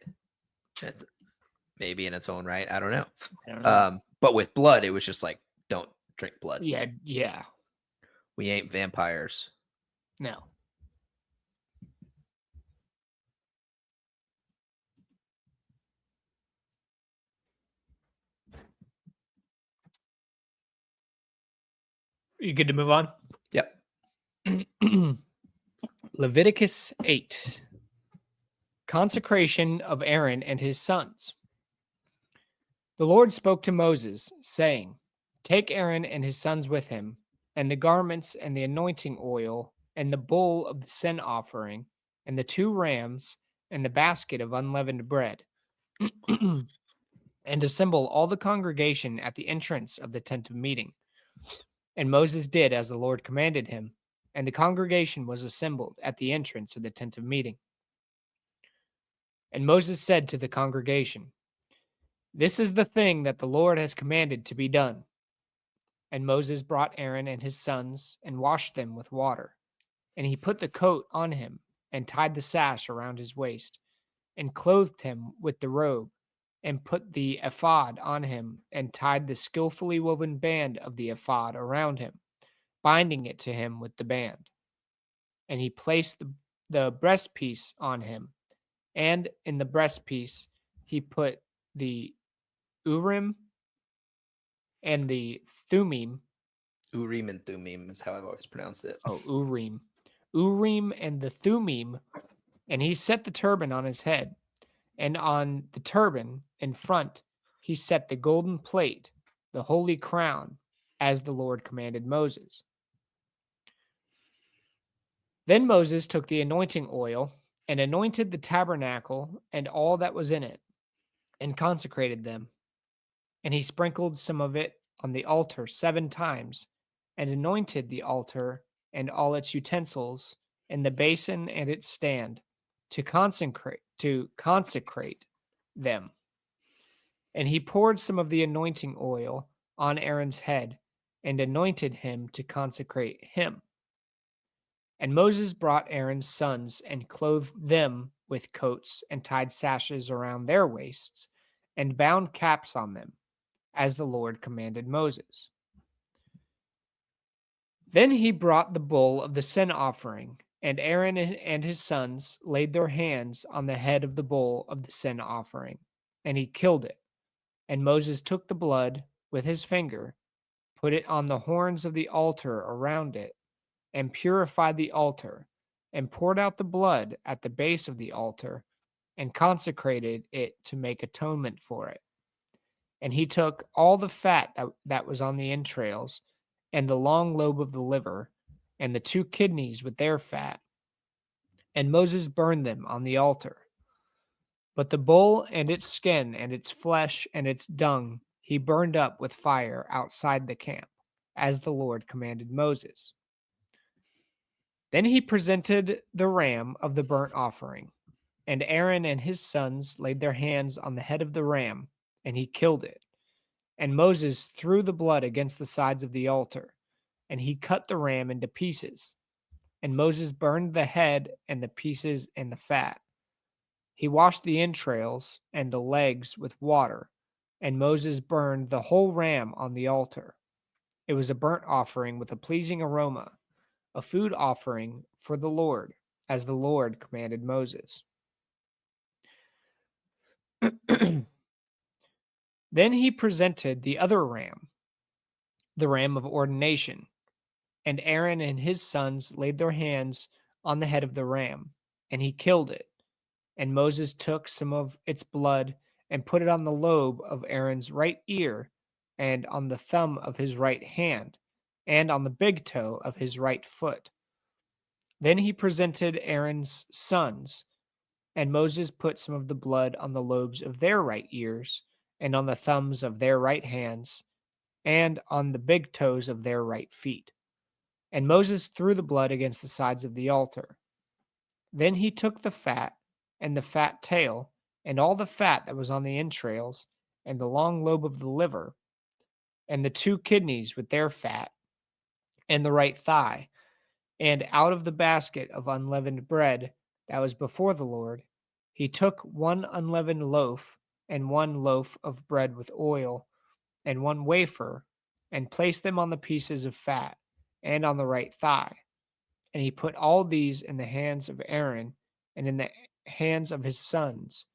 It's maybe in its own right. I don't know. I don't know. But with blood, it was just like, don't drink blood. Yeah, yeah. We ain't vampires. No. You good to move on? Yep. Leviticus 8. Consecration of Aaron and his sons. The Lord spoke to Moses, saying, Take Aaron and his sons with him, and the garments and the anointing oil, and the bowl of the sin offering, and the 2 rams, and the basket of unleavened bread, and assemble all the congregation at the entrance of the tent of meeting. And Moses did as the Lord commanded him, and the congregation was assembled at the entrance of the tent of meeting. And Moses said to the congregation, This is the thing that the Lord has commanded to be done. And Moses brought Aaron and his sons and washed them with water. And he put the coat on him and tied the sash around his waist and clothed him with the robe and put the ephod on him and tied the skillfully woven band of the ephod around him, binding it to him with the band. and he placed the breastpiece on him. And in the breastpiece, he put the Urim and the Thummim. Urim and Thummim is how I've always pronounced it. Oh, Urim and the Thummim. And he set the turban on his head. And on the turban in front, he set the golden plate, the holy crown, as the Lord commanded Moses. Then Moses took the anointing oil and anointed the tabernacle and all that was in it, and consecrated them. And he sprinkled some of it on the altar 7 times, and anointed the altar and all its utensils, and the basin and its stand, to consecrate them. And he poured some of the anointing oil on Aaron's head, and anointed him to consecrate him. And Moses brought Aaron's sons and clothed them with coats, and tied sashes around their waists, and bound caps on them, as the Lord commanded Moses. Then he brought the bull of the sin offering, and Aaron and his sons laid their hands on the head of the bull of the sin offering, and he killed it. And Moses took the blood with his finger, put it on the horns of the altar around it, and purified the altar, and poured out the blood at the base of the altar, and consecrated it to make atonement for it. And he took all the fat that was on the entrails, and the long lobe of the liver, and the 2 kidneys with their fat, and Moses burned them on the altar. But the bull and its skin and its flesh and its dung he burned up with fire outside the camp, as the Lord commanded Moses. Then he presented the ram of the burnt offering, and Aaron and his sons laid their hands on the head of the ram, and he killed it. And Moses threw the blood against the sides of the altar, and he cut the ram into pieces. And Moses burned the head and the pieces and the fat. He washed the entrails and the legs with water, and Moses burned the whole ram on the altar. It was a burnt offering with a pleasing aroma, a food offering for the Lord, as the Lord commanded Moses. Then he presented the other ram, the ram of ordination, and Aaron and his sons laid their hands on the head of the ram, and he killed it. And Moses took some of its blood and put it on the lobe of Aaron's right ear, and on the thumb of his right hand, and on the big toe of his right foot. Then he presented Aaron's sons, and Moses put some of the blood on the lobes of their right ears, and on the thumbs of their right hands, and on the big toes of their right feet. And Moses threw the blood against the sides of the altar. Then he took the fat, and the fat tail, and all the fat that was on the entrails, and the long lobe of the liver, and the 2 kidneys with their fat, and the right thigh, and out of the basket of unleavened bread that was before the Lord, he took 1 unleavened loaf, and 1 loaf of bread with oil, and 1 wafer, and placed them on the pieces of fat, and on the right thigh. And he put all these in the hands of Aaron, and in the hands of his sons,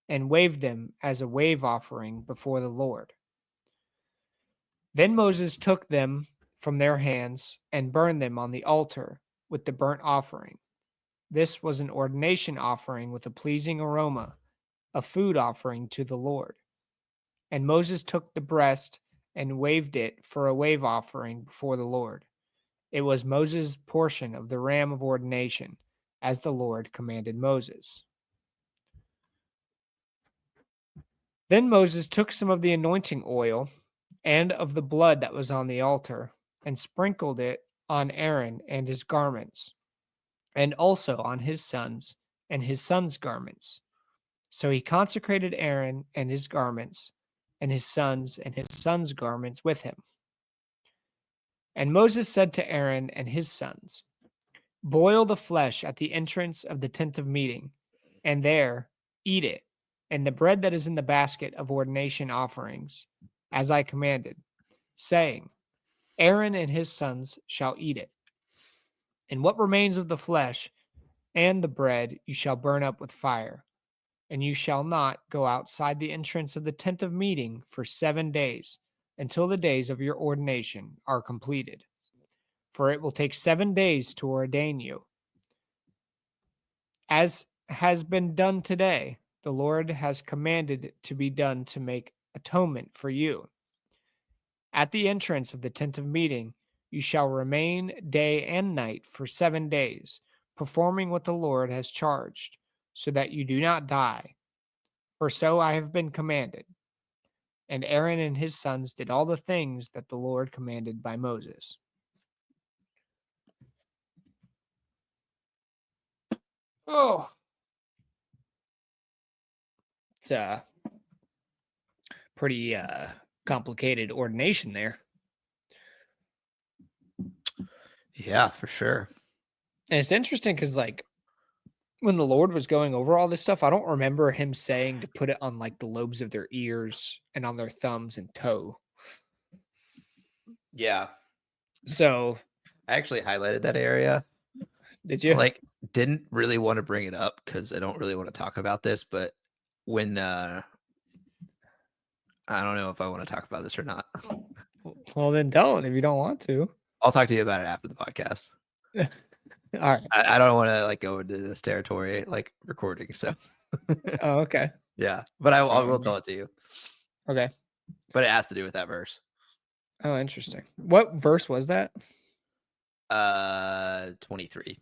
and waved them as a wave offering before the Lord. Then Moses took them from their hands, and burned them on the altar with the burnt offering. This was an ordination offering with a pleasing aroma, a food offering to the Lord. And Moses took the breast and waved it for a wave offering before the Lord. It was Moses' portion of the ram of ordination, as the Lord commanded Moses. Then Moses took some of the anointing oil and of the blood that was on the altar, and sprinkled it on Aaron and his garments, and also on his sons and his sons' garments. So he consecrated Aaron and his garments, and his sons' garments with him. And Moses said to Aaron and his sons, boil the flesh at the entrance of the tent of meeting, and there eat it, and the bread that is in the basket of ordination offerings, as I commanded, saying, Aaron and his sons shall eat it. And what remains of the flesh and the bread you shall burn up with fire. And you shall not go outside the entrance of the tent of meeting for 7 days, until the days of your ordination are completed. For it will take 7 days to ordain you. As has been done today, the Lord has commanded it to be done to make atonement for you. At the entrance of the tent of meeting, you shall remain day and night for 7 days, performing what the Lord has charged, so that you do not die. For so I have been commanded. And Aaron and his sons did all the things that the Lord commanded by Moses. Oh, it's a pretty complicated ordination there. Yeah, for sure. And it's interesting because, like, when the Lord was going over all this stuff, I don't remember him saying to put it on like the lobes of their ears and on their thumbs and toe. Yeah. So, I actually highlighted that area. did you? Like, didn't really want to bring it up because I don't really want to talk about this, but when I don't know if I want to talk about this or not. Well, then don't if you don't want to. I'll talk to you about it after the podcast. All right. I don't want to like go into this territory like recording. So Oh, okay. yeah, but That's I fine will with me. tell it to you. Okay. But it has to do with that verse. Oh, interesting. What verse was that? 23.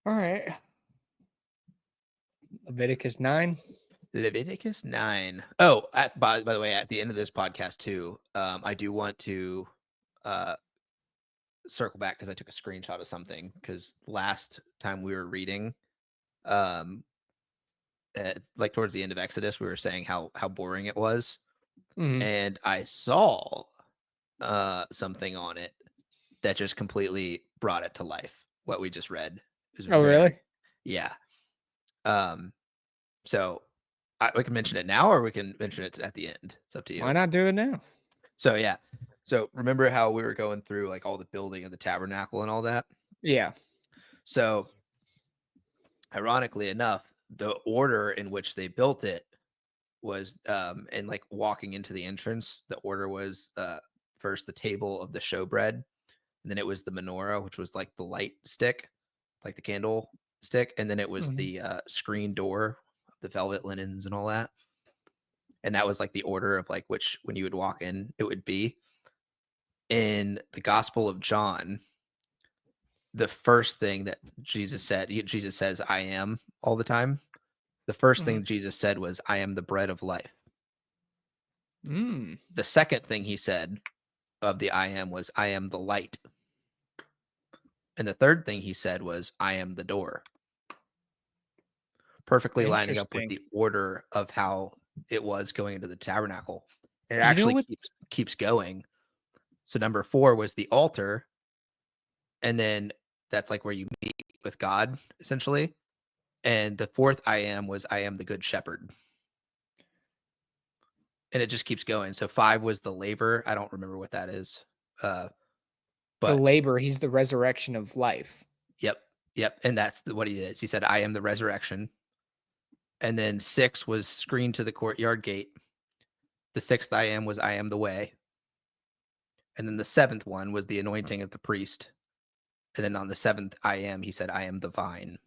All right. Leviticus 9. Leviticus 9. Oh, by the way, at the end of this podcast too, I do want to uh circle back because I took a screenshot of something because last time we were reading, um, like towards the end of Exodus, we were saying how boring it was, Mhm. and I saw something on it that just completely brought it to life. What we just read is Oh, very really? yeah. Um, so we can mention it now, or we can mention it at the end. It's up to Why you. not do it now? So yeah. So remember how we were going through like all the building of the tabernacle and all that? Yeah. So ironically enough, the order in which they built it was and like walking into the entrance, the order was first the table of the showbread, and then it was the menorah, which was like the light stick, like the candle stick, and then it was Mhm. the screen door, the velvet linens and all that. And that was like the order of like which when you would walk in, it would be. In the Gospel of John, the first thing that Jesus said, Jesus says, I am all the time. The first Mhm. thing Jesus said was, I am the bread of life. Mm. The second thing he said of the I am was, I am the light. And the third thing he said was, I am the door. Perfectly lining up with Interesting. the order of how it was going into the tabernacle. It You know actually what? keeps going. So number 4 was the altar, and then that's like where you meet with God, essentially. And the fourth I am was I am the good shepherd. And it just keeps going. So 5 was the laver. I don't remember what that is. Uh, The but labor, he's the resurrection of life. yep, yep. And that's what he is. He said, I am the resurrection. And then 6 was screened to the courtyard gate. The sixth I am was I am the way. And then the seventh one was the anointing of the priest. And then on the seventh I am, he said, I am the vine.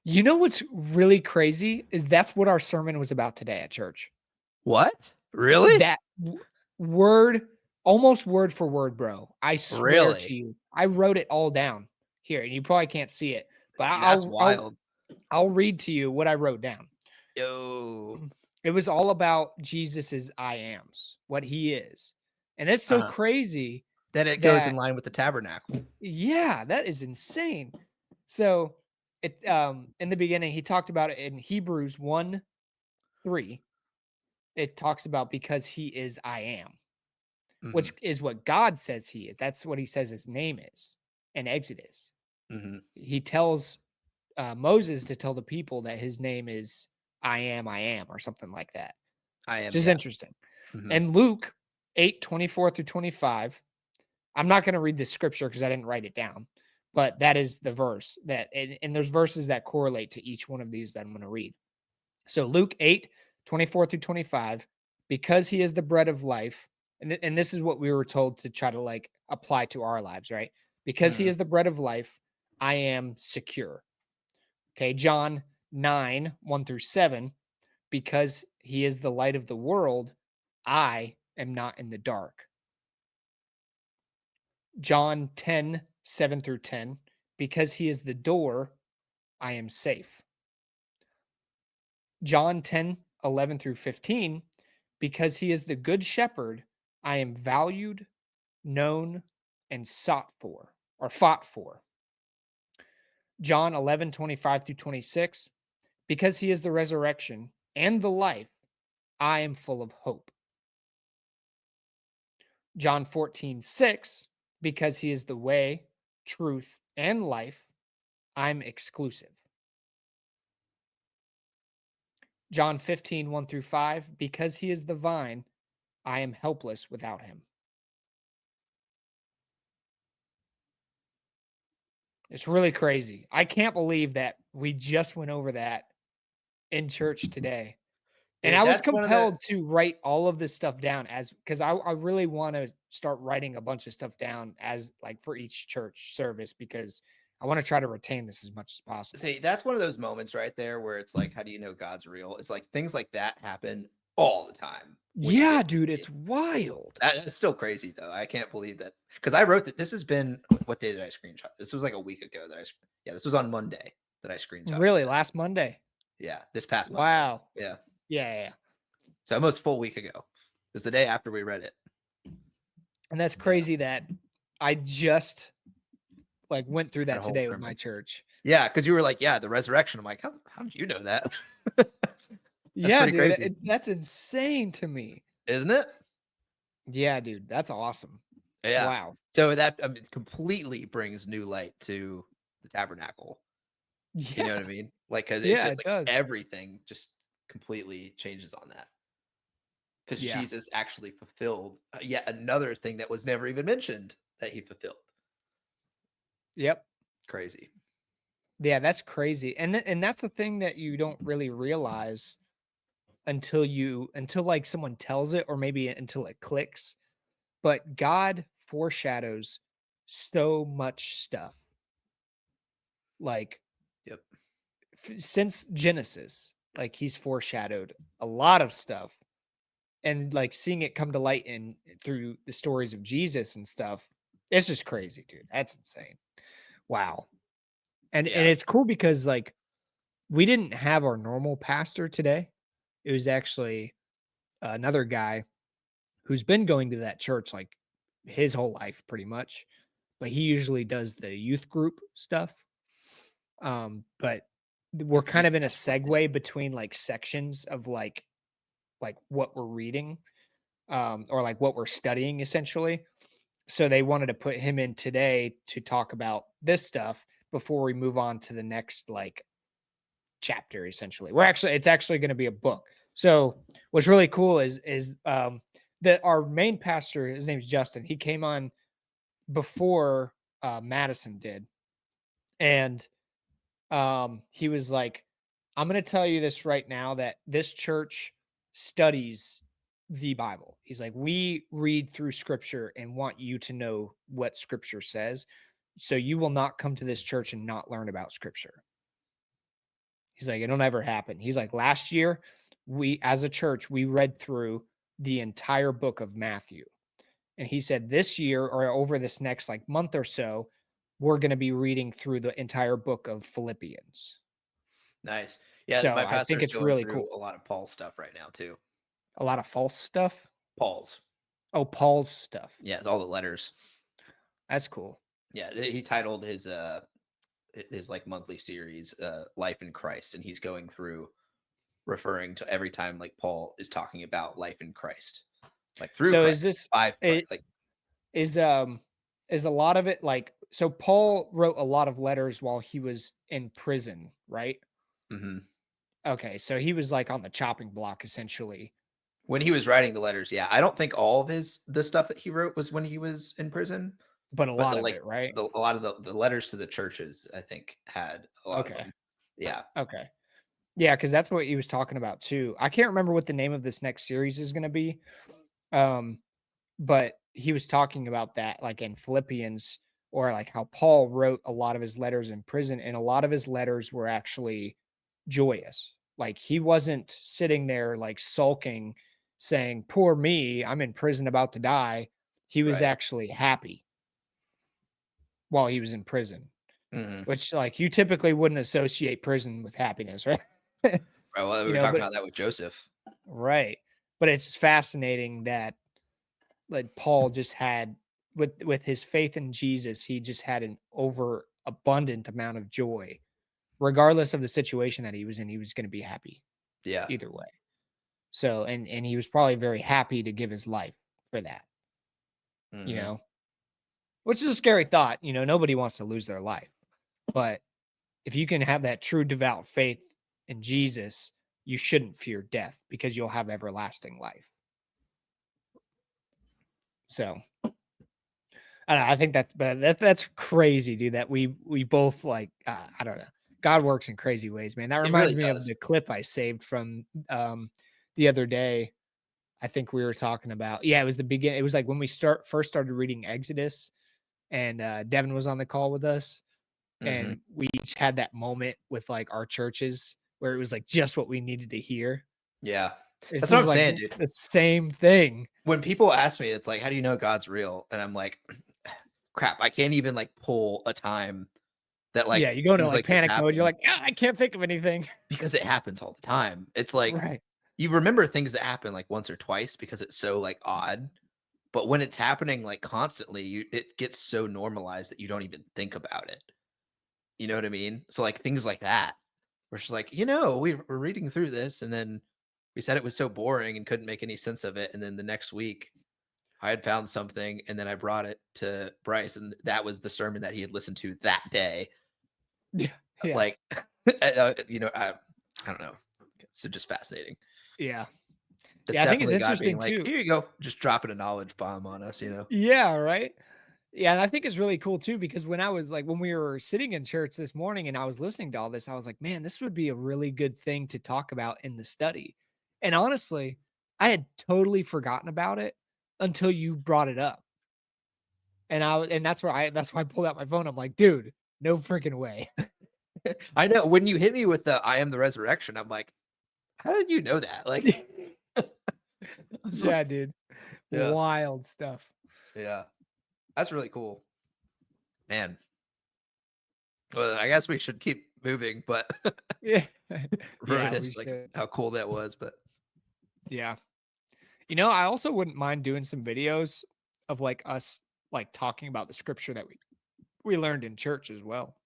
You know what's really crazy is that's what our sermon was about today at church. What? Really? That word, almost word for word, bro. I swear to Really? you, I wrote it all down here, and you probably can't see it, but That's wild. I'll read to you what I wrote down. Yo. It was all about Jesus's I ams, what he is, and it's so Uh-huh. crazy Then it goes in that line with the tabernacle. yeah, that is insane. So it in the beginning he talked about it in Hebrews 1:3. It talks about because he is I am, Mhm, which is what God says he is. That's what he says his name is in Exodus. mhm, He tells Moses to tell the people that his name is I am, or something like that. I am, Just yeah. interesting. Mhm. And Luke 8:24 through 25. I'm not going to read the scripture because I didn't write it down, but that is the verse that, and there's verses that correlate to each one of these that I'm going to read. So Luke 8:24 through 25, because he is the bread of life, and this is what we were told to try to like apply to our lives, right? Because he Mhm. is the bread of life, I am secure. Okay, John 9:1 through 7, because he is the light of the world, I am not in the dark. John 10:7 through 10, because he is the door, I am safe. John 10:11 through 15, because he is the good shepherd, I am valued, known, and sought for, or fought for. John 11:25 through 26, because he is the resurrection and the life, I am full of hope. John 14:6, because he is the way, truth, and life, I'm exclusive. John 15:1 through 5, because he is the vine, I am helpless without him. It's really crazy. I can't believe that we just went over that in church today. And Dude, I was that's one of the compelled to write all of this stuff down as because I really want to start writing a bunch of stuff down as like for each church service because I want to try to retain this as much as possible. see, that's one of those moments right there where it's like, how do you know God's real? It's like things like that happen all the time when you Yeah, get dude, it's wild. that's still crazy though. I can't believe that because I wrote that this has been what day did I screenshot? This was like a week ago that yeah, this was on Monday that I screenshotted Really, this. last Monday. Yeah, this past Monday. Wow. Yeah. Yeah, yeah, yeah. So almost full week ago. It was the day after we read it. And that's Yeah. crazy that I just like went through That that whole today with my sermon. church. Yeah, because you were like, yeah, the resurrection. I'm like, how did you know that? That's Yeah, pretty dude, crazy, that's insane to me. isn't it? Yeah, dude, that's awesome. Yeah. Wow. So that I mean, completely brings new light to the tabernacle. You Yeah, know what I mean? Like, cause it yeah, just it like does. everything just completely changes on that. Because Yeah. Jesus actually fulfilled yet another thing that was never even mentioned that he fulfilled. Yep. Crazy. Yeah, that's crazy. And that's the thing that you don't really realize until like someone tells it or maybe until it clicks. But God foreshadows so much stuff. Like Yep. since Genesis, like he's foreshadowed a lot of stuff and like seeing it come to light in through the stories of Jesus and stuff. It's just crazy, dude. That's insane. Wow. And Yeah. it's cool because like we didn't have our normal pastor today. It was actually another guy who's been going to that church like his whole life pretty much, but he usually does the youth group stuff. But we're With kind youth of in a pastor. Yeah. segue between like sections of like what we're reading or like what we're studying essentially. So they wanted to put him in today to talk about this stuff before we move on to the next like chapter essentially. It's actually going to be a book. So what's really cool is that our main pastor, his name's Justin, he came on before Madison did. And he was like, I'm going to tell you this right now that this church studies the Bible. He's like, we read through scripture and want you to know what scripture says. So you will not come to this church and not learn about scripture. He's like, it'll never happen. He's like, last year, we as a church, we read through the entire book of Matthew. And he said this year or over this next like month or so, we're going to be reading through the entire book of Philippians. Nice. Yeah, So my I pastor think is it's going really through cool. a lot of Paul's stuff right now too. A lot of false stuff. Paul's. Oh, Paul's stuff. Yeah, all the letters. That's cool. Yeah, he titled his like monthly series Life in Christ, and he's going through referring to every time like Paul is talking about life in Christ. Like through So Christ, is this by Christ. it Like is is a lot of it like so Paul wrote a lot of letters while he was in prison, right? mhm. Okay, so he was, like, on the chopping block essentially, When he was writing the letters, yeah. I don't think all of the stuff that he wrote was when he was in prison, but a but lot of it, right? a lot of the letters to the churches, I think, had a lot of Okay, them. Yeah. okay. Yeah, because that's what he was talking about too. I can't remember what the name of this next series is gonna be, um, but he was talking about that, like, in Philippians, or, like, how Paul wrote a lot of his letters in prison, and a lot of his letters were actually joyous. Like, he wasn't sitting there, like, sulking, saying, "Poor me, I'm in prison about to die." He was Right. actually happy while he was in prison, Mhm. which, like, you typically wouldn't associate prison with happiness, right? Right, well, we You were know, talking but about that with Joseph. right. But it's just fascinating that, like, Paul just had, with his faith in Jesus, he just had an overabundant amount of joy. Regardless of the situation that he was in, he was gonna be happy Yeah. either way. So, and he was probably very happy to give his life for that, you Mhm. know? Which is a scary thought, nobody wants to lose their life. But if you can have that true devout faith in Jesus, you shouldn't fear death because you'll have everlasting life. So, I don't know, I think that's crazy, dude, that we both, like, I don't know. God works in crazy ways, man. That It reminds really me of does. the clip I saved from, the other day. I think we were talking about, yeah, it was the beginning. It was like when we first started reading Exodus, and, Devin was on the call with us, Mhm. and we each had that moment with, like, our churches where it was, like, just what we needed to hear. Yeah. This That's what is, I'm like, saying, dude. the same thing. When people ask me, it's like, "How do you know God's real?" And I'm like, "Crap, I can't even, like, pull a time that, Yeah, like, you go into, things like, like this panic mode, you're happen." like, "Ah, I can't think of anything." Because it happens all the time. It's like, Right. you remember things that happen, like, once or twice because it's so, like, odd, but when it's happening, like, constantly, it gets so normalized that you don't even think about it. You know what I mean? So, like, things like that, where she's like, we're reading through this, and then we said it was so boring and couldn't make any sense of it, and then the next week, I had found something, and then I brought it to Bryce, and that was the sermon that he had listened to that day. Yeah, yeah, Like, I don't know. So just fascinating. yeah. It's Yeah, I think it's definitely God being interesting like, too. "Here you go," just dropping a knowledge bomb on us. Yeah, right? Yeah, and I think it's really cool too because when we were sitting in church this morning and I was listening to all this, I was like, "Man, this would be a really good thing to talk about in the study." And honestly, I had totally forgotten about it until you brought it up. And that's why I pulled out my phone. I'm like, "Dude, no freaking way." I know when you hit me with the "I am the resurrection," I'm like, "How did you know that?" Like, I was like, Yeah, dude. yeah, Wild stuff. yeah, that's really cool, man. Well, I guess we should keep moving, but Yeah. Yeah, we reminisce like should. how cool that was. But Yeah. I also wouldn't mind doing some videos of, like, us, like, talking about the scripture that we learned in church as well.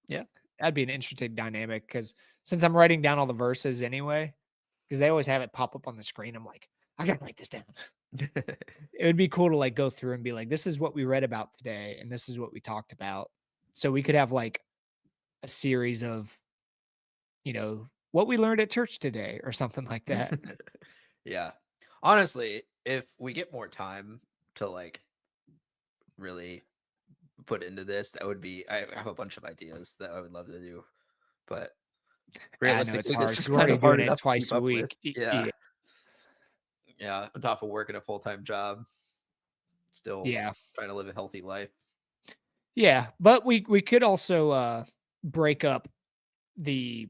yeah, That'd be an interesting dynamic because since I'm writing down all the verses anyway, because they always have it pop up on the screen, I'm like, "I gotta write this down." It would be cool to, like, go through and be like, "This is what we read about today, and this is what we talked about." So we could have, like, a series of, what we learned at church today or something like that. yeah. Honestly, if we get more time to like really put into this, that would be. I have a bunch of ideas that I would love to do, but I know it's realistically, hard this is because 'cause we're kind already of hard doing it enough to twice keep a up with. week. Yeah, yeah. On top of working a full time job, still Yeah. trying to live a healthy life. Yeah, but we could also, break up the,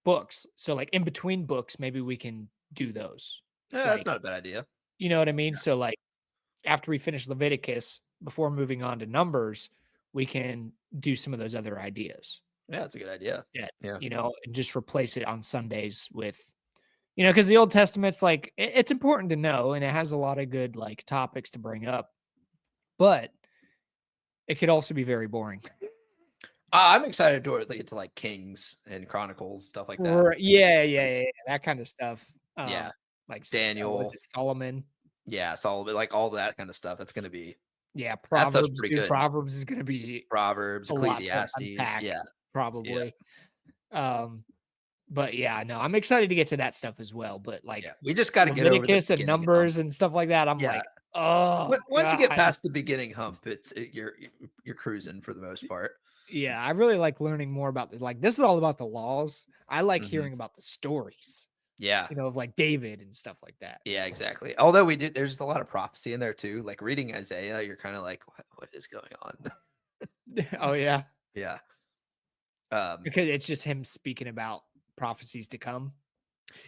books. So, like, in between books, maybe we can do those. Yeah, that's Like, not a bad idea. you know what I mean? Yeah, So, like, after we finish Leviticus, before moving on to Numbers, we can do some of those other ideas yeah, that's a good idea. instead, Yeah, and just replace it on Sundays with, because the Old Testament's like, it's important to know, and it has a lot of good, like, topics to bring up, but it could also be very boring. I'm excited to get to like Kings and Chronicles stuff like that. Yeah, yeah, Like, yeah, yeah, that kinda stuff. yeah, Like, was Daniel. it Solomon? Yeah, Solomon, like all that kind of stuff. That's gonna be Yeah, that stuff's Proverbs, pretty dude, good. Proverbs is gonna be Proverbs, a lot to Ecclesiastes. unpack, Yeah, yeah, probably. Um, But yeah, no, I'm excited to get to that stuff as well. But Yeah, like we just got to get over the Leviticus and beginning hump. Numbers and stuff like that, I'm Yeah, like, oh once you get God. past the beginning hump, you're cruising for the most part. Yeah, I really like learning more about like this is all about the laws. I like Hmm. hearing about the stories, Yeah, of like David and stuff like that. yeah, exactly. Although there's a lot of prophecy in there too. Like reading Isaiah, you're kind of like, what is going on? Oh yeah. Yeah. Um, Because it's just him speaking about prophecies to come.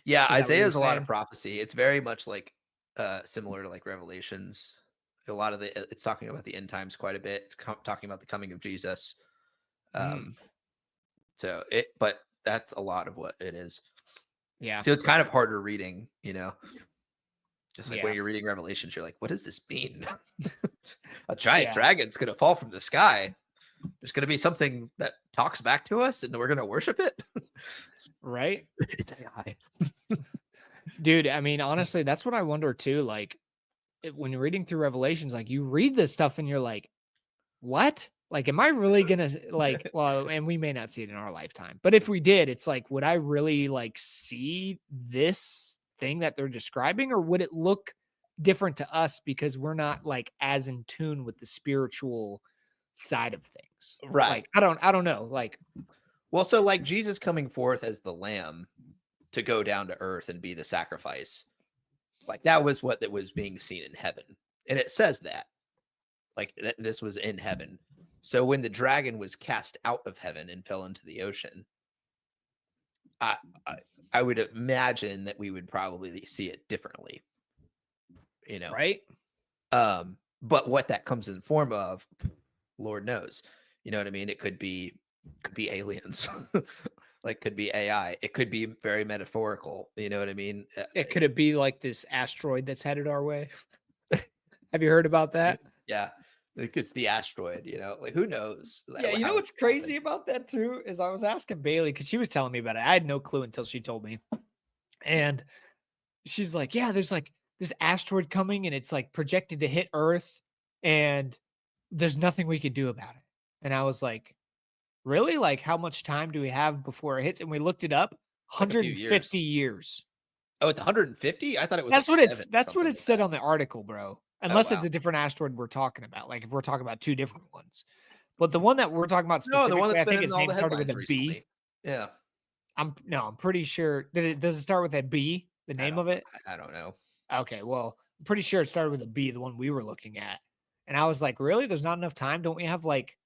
yeah, Is that what Isaiah you're is a lot of saying? prophecy. It's very much like similar to like Revelations. A lot of it's talking about the end times quite a bit. It's talking about the coming of Jesus. Mm, Um, but that's a lot of what it is. yeah. So it's kind of harder reading, just like when Yeah. you're reading Revelations, you're like, what does this mean? A giant Yeah. dragon's gonna fall from the sky. There's gonna be something that talks back to us, and we're gonna worship it. Right? It's AI. Dude, I mean, honestly, that's what I wonder too. Like when you're reading through Revelations, like you read this stuff and you're like, what? Like, am I really gonna like, well, and we may not see it in our lifetime, but if we did, it's like, would I really like see this thing that they're describing, or would it look different to us because we're not like as in tune with the spiritual side of things? Right. Like, I don't know. Like, Well, so like Jesus coming forth as the lamb to go down to earth and be the sacrifice, like that was what that was being seen in heaven. And it says that, like this was in heaven. So when the dragon was cast out of heaven and fell into the ocean, I I, I would imagine that we would probably see it differently, you know. right? But what that comes in the form of, Lord knows. You know what I mean? It could be aliens. Like could be AI. It could be very metaphorical. You know what I mean? It could it be like this asteroid that's headed our way? Have you heard about that? Yeah. Like it's the asteroid, like who knows Yeah, you know how it what's could happen. crazy about that too is I was asking Bailey because she was telling me about it. I had no clue until she told me. And she's like, "Yeah, there's like this asteroid coming and it's like projected to hit Earth and there's nothing we can do about it." And I was like, "Really? Like how much time do we have before it hits?" And we looked it up, Like a few 150 years. years. Oh, it's 150? I thought it was That's like what it's 7 or that's what something it like said that. on the article, bro. Oh, Unless it's wow. a different asteroid we're talking about. Like if we're talking about two different ones. But the one that we're talking about No, the one specifically, that's I been think in his all name the started with headlines a B. recently. Yeah. I'm pretty sure. Does it start with a B? The name of it? I don't know. Okay, well, I'm pretty sure it started with a B, the one we were looking at. And I was like, really? There's not enough time? Don't we have like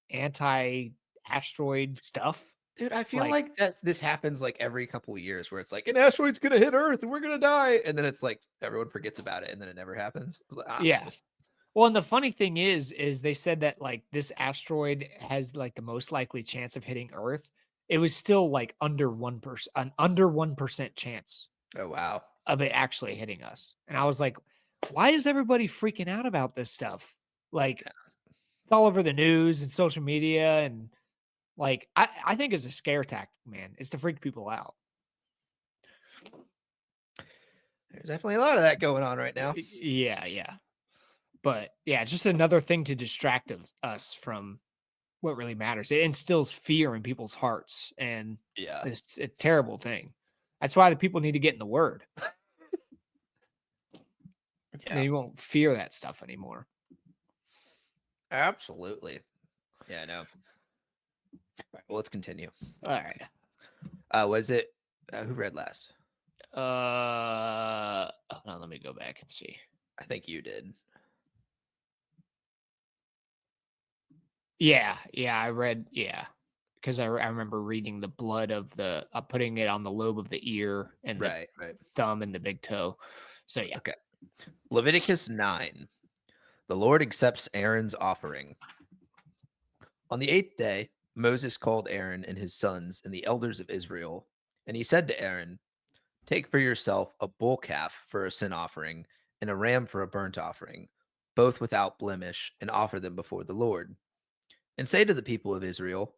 anti-asteroid stuff? Dude, I feel Like, like this happens like every couple of years where it's like an asteroid's gonna hit Earth and we're gonna die, and then it's like everyone forgets about it, and then it never happens. Like, yeah. Well, and the funny thing is they said that like this asteroid has like the most likely chance of hitting Earth. It was still like under 1% chance oh wow, of it actually hitting us. And I was like, why is everybody freaking out about this stuff? Like, it's all over the news and social media. And like, I think it's a scare tactic, man. It's to freak people out. there's definitely a lot of that going on right now. Yeah, yeah. But yeah, it's just another thing to distract us from what really matters. It instills fear in people's hearts. And Yeah, it's a terrible thing. That's why the people need to get in the word. yeah, They won't fear that stuff anymore. absolutely. Yeah, no. Right, well, let's continue. All right. Was it who read last? Hold on, let me go back and see. I think you did. Yeah, yeah, I read, yeah, because I remember reading the blood of the putting it on the lobe of the ear and the Right, right. thumb and the big toe. So yeah, Okay. Leviticus 9. The Lord accepts Aaron's offering. On the 8th day, Moses called Aaron and his sons and the elders of Israel, and he said to Aaron, take for yourself a bull calf for a sin offering and a ram for a burnt offering, both without blemish, and offer them before the Lord. And say to the people of Israel,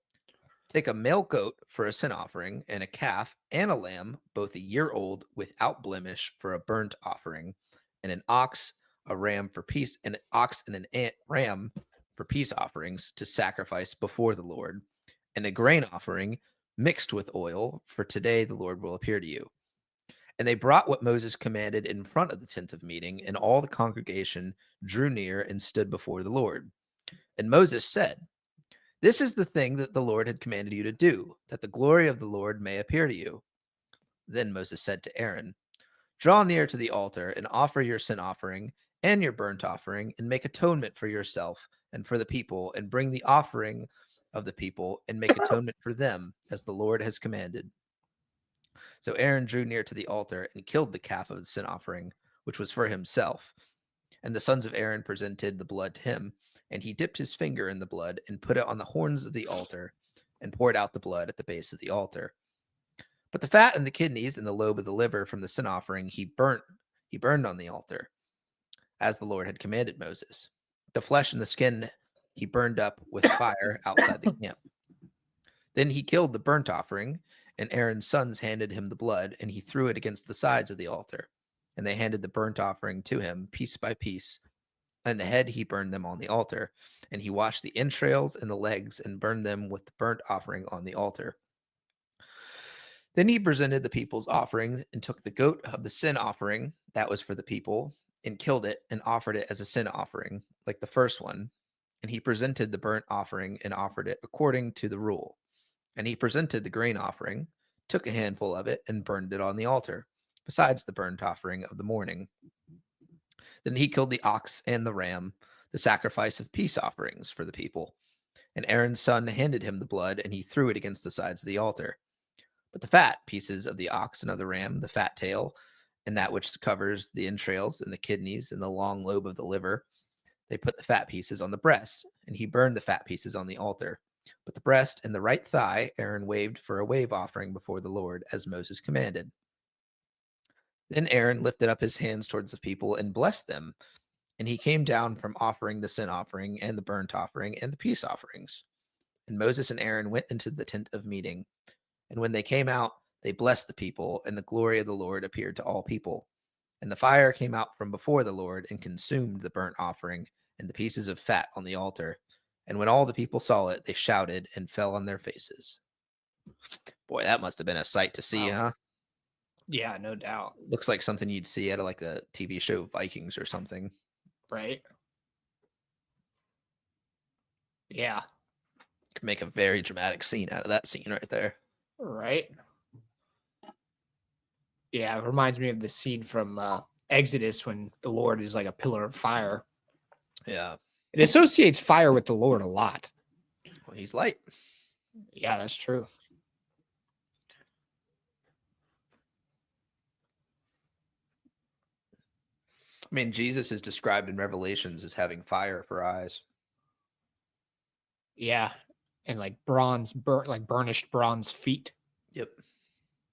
take a male goat for a sin offering, and a calf and a lamb, both a year old, without blemish, for a burnt offering, and an ox, a ram for peace, an ox and ram for peace offerings to sacrifice before the Lord, and a grain offering mixed with oil, for today the Lord will appear to you. And they brought what Moses commanded in front of the tent of meeting, and all the congregation drew near and stood before the Lord. And Moses said, "This is the thing that the Lord had commanded you to do, that the glory of the Lord may appear to you." Then Moses said to Aaron, "Draw near to the altar and offer your sin offering and your burnt offering, and make atonement for yourself and for the people, and bring the offering of the people and make atonement for them, as the Lord has commanded." So Aaron drew near to the altar and killed the calf of the sin offering, which was for himself. And the sons of Aaron presented the blood to him, and he dipped his finger in the blood and put it on the horns of the altar and poured out the blood at the base of the altar. But the fat and the kidneys and the lobe of the liver from the sin offering he burned on the altar, as the Lord had commanded Moses. The flesh and the skin he burned up with fire outside the camp. Then he killed the burnt offering, and Aaron's sons handed him the blood, and he threw it against the sides of the altar. And they handed the burnt offering to him piece by piece, and the head he burned them on the altar. And he washed the entrails and the legs and burned them with the burnt offering on the altar. Then he presented the people's offering and took the goat of the sin offering that was for the people and killed it and offered it as a sin offering, like the first one. And he presented the burnt offering and offered it according to the rule. And he presented the grain offering, took a handful of it, and burned it on the altar, besides the burnt offering of the morning. Then he killed the ox and the ram, the sacrifice of peace offerings for the people. And Aaron's son handed him the blood, and he threw it against the sides of the altar. But the fat pieces of the ox and of the ram, the fat tail, and that which covers the entrails and the kidneys and the long lobe of the liver, they put the fat pieces on the breasts, and he burned the fat pieces on the altar. But the breast and the right thigh Aaron waved for a wave offering before the Lord, as Moses commanded. Then Aaron lifted up his hands towards the people and blessed them, and he came down from offering the sin offering and the burnt offering and the peace offerings. And Moses and Aaron went into the tent of meeting. And when they came out, they blessed the people, and the glory of the Lord appeared to all people. And the fire came out from before the Lord and consumed the burnt offering and the pieces of fat on the altar. And when all the people saw it, they shouted and fell on their faces. Boy, that must have been a sight to see, Wow. huh? Yeah, no doubt. Looks like something you'd see out of like the TV show Vikings or something. Right? Yeah. Could make a very dramatic scene out of that scene right there. Right. Yeah, it reminds me of the scene from Exodus when the Lord is like a pillar of fire. Yeah. It associates fire with the Lord a lot. Well, he's light. Yeah, that's true. I mean, Jesus is described in Revelations as having fire for eyes. Yeah. And like bronze, like burnished bronze feet, Yep.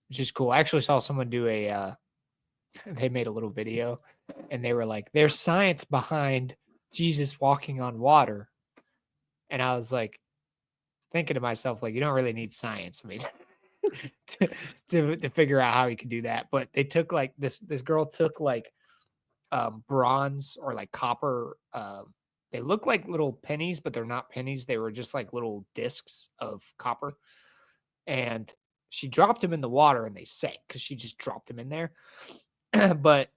which is cool. I actually saw someone do they made a little video and they were like, there's science behind Jesus walking on water. And I was like, thinking to myself, like, you don't really need science. I mean, to, to figure out how you can do that. But they took like this girl took like bronze or like copper. They look like little pennies, but they're not pennies. They were just like little discs of copper, and she dropped them in the water, and they sank because she just dropped them in there. But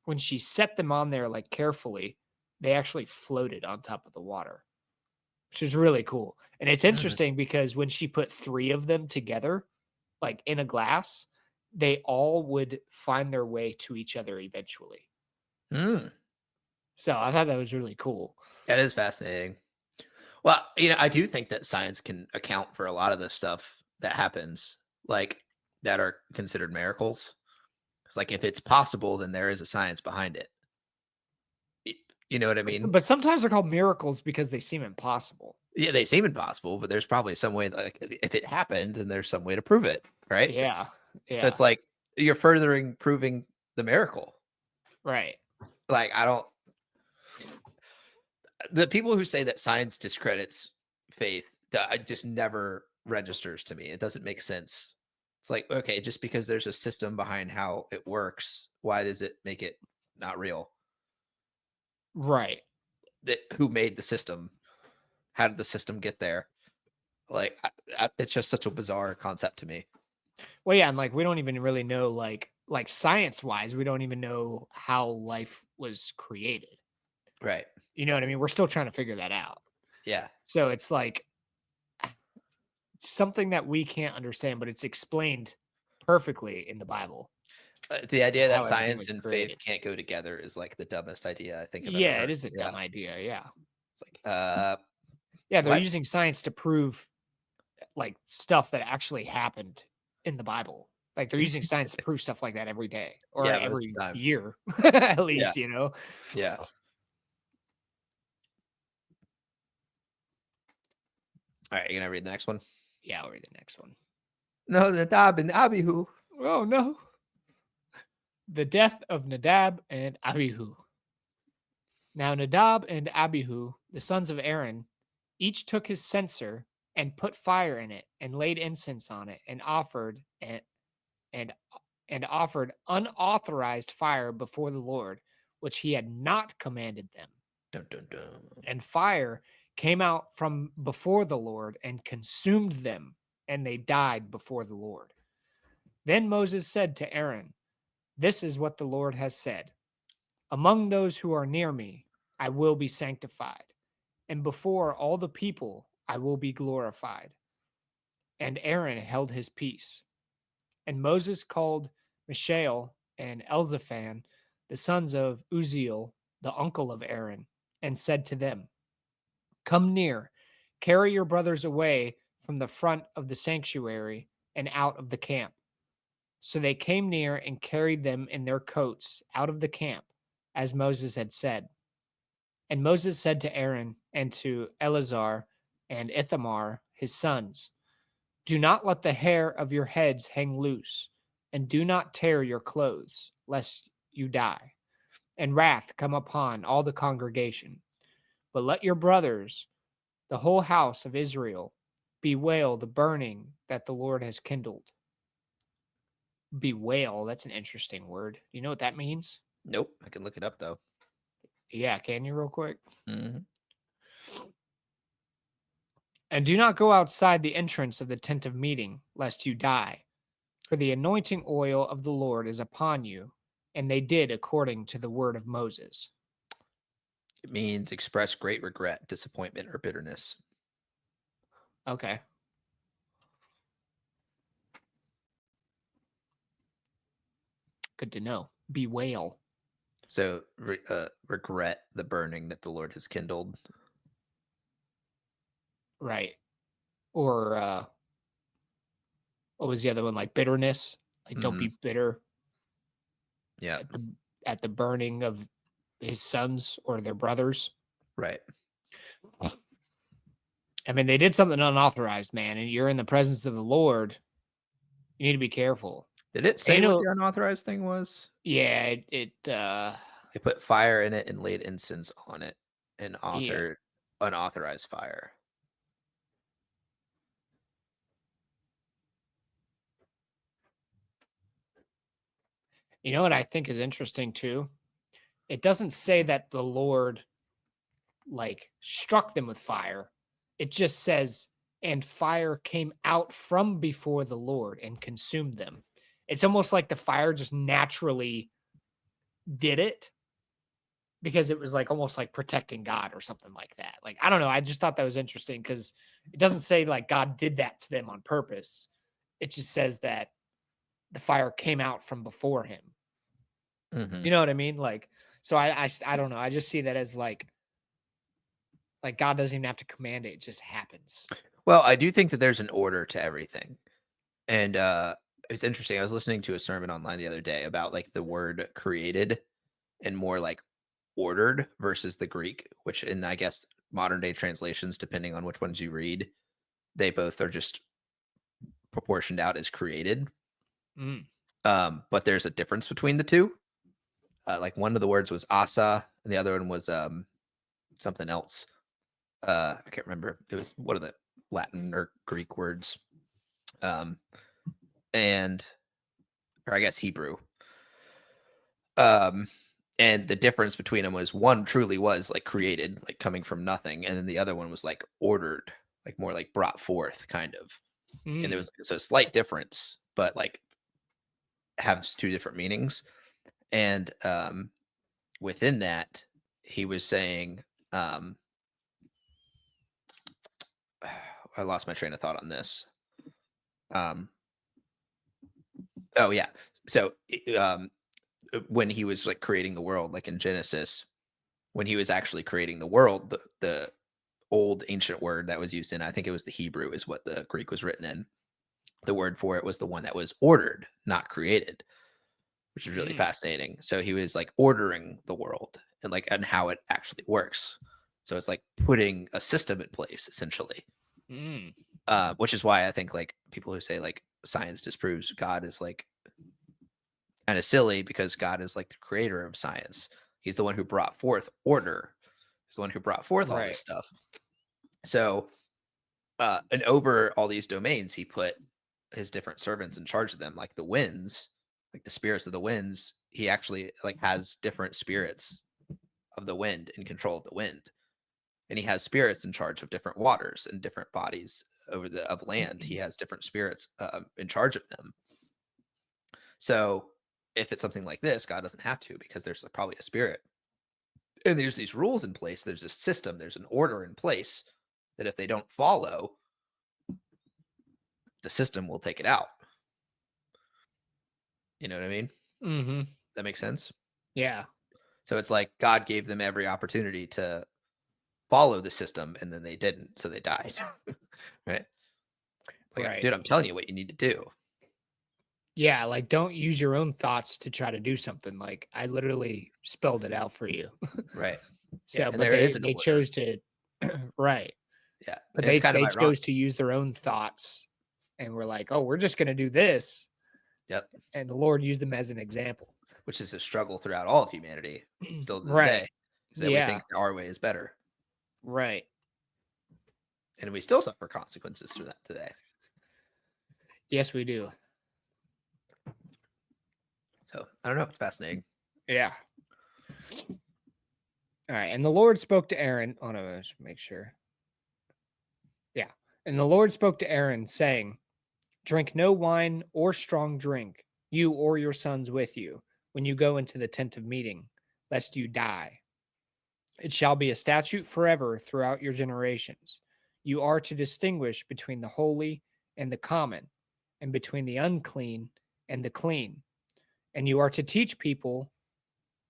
when she set them on there like carefully, they actually floated on top of the water, which is really cool. And it's Mm. interesting because when she put 3 of them together, like in a glass, they all would find their way to each other eventually. Mm. So I thought that was really cool. That is fascinating. Well, I do think that science can account for a lot of the stuff that happens, like that are considered miracles. It's like if it's possible, then there is a science behind it. Y- You know what I mean? But sometimes they're called miracles because they seem impossible. Yeah, they seem impossible, but there's probably some way that like, if it happened, then there's some way to prove it, right? Yeah. So Yeah. it's like you're furthering proving the miracle. Right. Like I don't the people who say that science discredits faith, that just never registers to me. It doesn't make sense. It's like, okay, just because there's a system behind how it works, why does it make it not real? Right. That who made the system? How did the system get there? Like, it's just such a bizarre concept to me. Well, yeah, and like we don't even really know like science wise, we don't even know how life was created. Right. You know what I mean? We're still trying to figure that out. Yeah. So it's like something that we can't understand, but it's explained perfectly in the Bible The of idea that how everything science was and faith created. can't go together is like the dumbest idea I think I've ever Yeah, it heard. is a Yeah. dumb idea. Yeah. It's like, Yeah, they're what? using science to prove like stuff that actually happened in the Bible. Like they're using science to prove stuff like that every day or Yeah, most of every the time. year at Yeah. least, you know. Yeah. All right, you gonna read the next one? Yeah, I'll read the next one. No, Nadab and Abihu. Oh no. The death of Nadab and Abihu. Now Nadab and Abihu, the sons of Aaron, each took his censer and put fire in it and laid incense on it and and offered unauthorized fire before the Lord, which he had not commanded them. Dun, dun, dun. And fire came out from before the Lord and consumed them, and they died before the Lord. Then Moses said to Aaron, "This is what the Lord has said: Among those who are near me, I will be sanctified, and before all the people, I will be glorified." And Aaron held his peace. And Moses called Mishael and Elzaphan, the sons of Uzziel, the uncle of Aaron, and said to them, "Come near, carry your brothers away from the front of the sanctuary and out of the camp." So they came near and carried them in their coats out of the camp, as Moses had said. And Moses said to Aaron and to Eleazar and Ithamar, his sons, "Do not let the hair of your heads hang loose, and do not tear your clothes, lest you die, and wrath come upon all the congregation. But let your brothers, the whole house of Israel, bewail the burning that the Lord has kindled." Bewail, that's an interesting word. Do you know what that means? Nope. I can look it up though. Yeah, can you real quick? Mhm. "And do not go outside the entrance of the tent of meeting, lest you die. For the anointing oil of the Lord is upon you." And they did according to the word of Moses. It means express great regret, disappointment, or bitterness. Okay. Good to know. Bewail. So regret the burning that the Lord has kindled. Right. Or what was the other one? Like bitterness. Like don't Hmm. be bitter Yeah. at the burning of his sons or their brothers. Right. I mean, they did something unauthorized, man, and you're in the presence of the Lord. You need to be careful. Did it And say what the unauthorized thing was? yeah, They put fire in it and laid incense on it and yeah. authored unauthorized fire. You know what I think is interesting too? It doesn't say that the Lord like struck them with fire. It just says, "And fire came out from before the Lord and consumed them." It's almost like the fire just naturally did it because it was like almost like protecting God or something like that. Like, I don't know. I just thought that was interesting because it doesn't say like God did that to them on purpose. It just says that the fire came out from before him. Hmm. You know what I mean? Like, so I don't know. I just see that as like God doesn't even have to command it; it just happens. Well, I do think that there's an order to everything. And it's interesting. I was listening to a sermon online the other day about like the word created and more like ordered versus the Greek, which in I guess modern day translations, depending on which ones you read, they both are just proportioned out as created. Mm. But there's a difference between the two. Like one of the words was asa, and the other one was something else. I can't remember. It was one of the Latin or Greek words, um, and or I guess Hebrew. Um, and the difference between them was one truly was like created, like coming from nothing, and then the other one was like ordered, like more like brought forth kind of. And there Mm, was so a slight difference, but like has two different meanings. And within that, he was saying, um, I lost my train of thought on this. Um, oh yeah, so when he was like creating the world, like in Genesis, when he was actually creating the world, the old ancient word that was used in, I think it was the Hebrew, is what the Greek was written in. The word for it was the one that was ordered, not created, which is really mm, fascinating. So he was like ordering the world and how it actually works. So it's like putting a system in place essentially, mm. which is why I think like people who say like science disproves God is like kind of silly because God is like the creator of science. He's the one who brought forth order. He's the one who brought forth all this Right. stuff. So, and over all these domains, he put his different servants in charge of them, like the winds, like the spirits of the winds. He actually like has different spirits of the wind in control of the wind, and he has spirits in charge of different waters and different bodies over the of land. He has different spirits in charge of them. So, if it's something like this, God doesn't have to because there's probably a spirit and there's these rules in place. There's a system. There's an order in place that if they don't follow, the system will take it out. You know what I mean? Does Mm-hmm. that make sense? Yeah. So it's like God gave them every opportunity to follow the system and then they didn't. So they died. Right. Like, Right. dude, I'm telling you what you need to do. Yeah. Like, don't use your own thoughts to try to do something. Like, I literally spelled it out for you. Right. Yeah. So, And but there is an they order. chose to, right. Yeah. But And it's kind of they ironic. chose to use their own thoughts, and we're like, oh, we're just gonna do this, Yep. and the Lord used them as an example. Which is a struggle throughout all of humanity still to this Right. day, is that we Yeah. think our way is better. Right. And we still suffer consequences for that today. Yes, we do. So I don't know. It's fascinating. Yeah. All right. And the Lord spoke to Aaron. Oh no, let's make sure. Yeah. And the Lord spoke to Aaron, saying, drink no wine or strong drink, you or your sons with you, when you go into the tent of meeting, lest you die. It shall be a statute forever throughout your generations. You are to distinguish between the holy and the common, and between the unclean and the clean. And you are to teach people,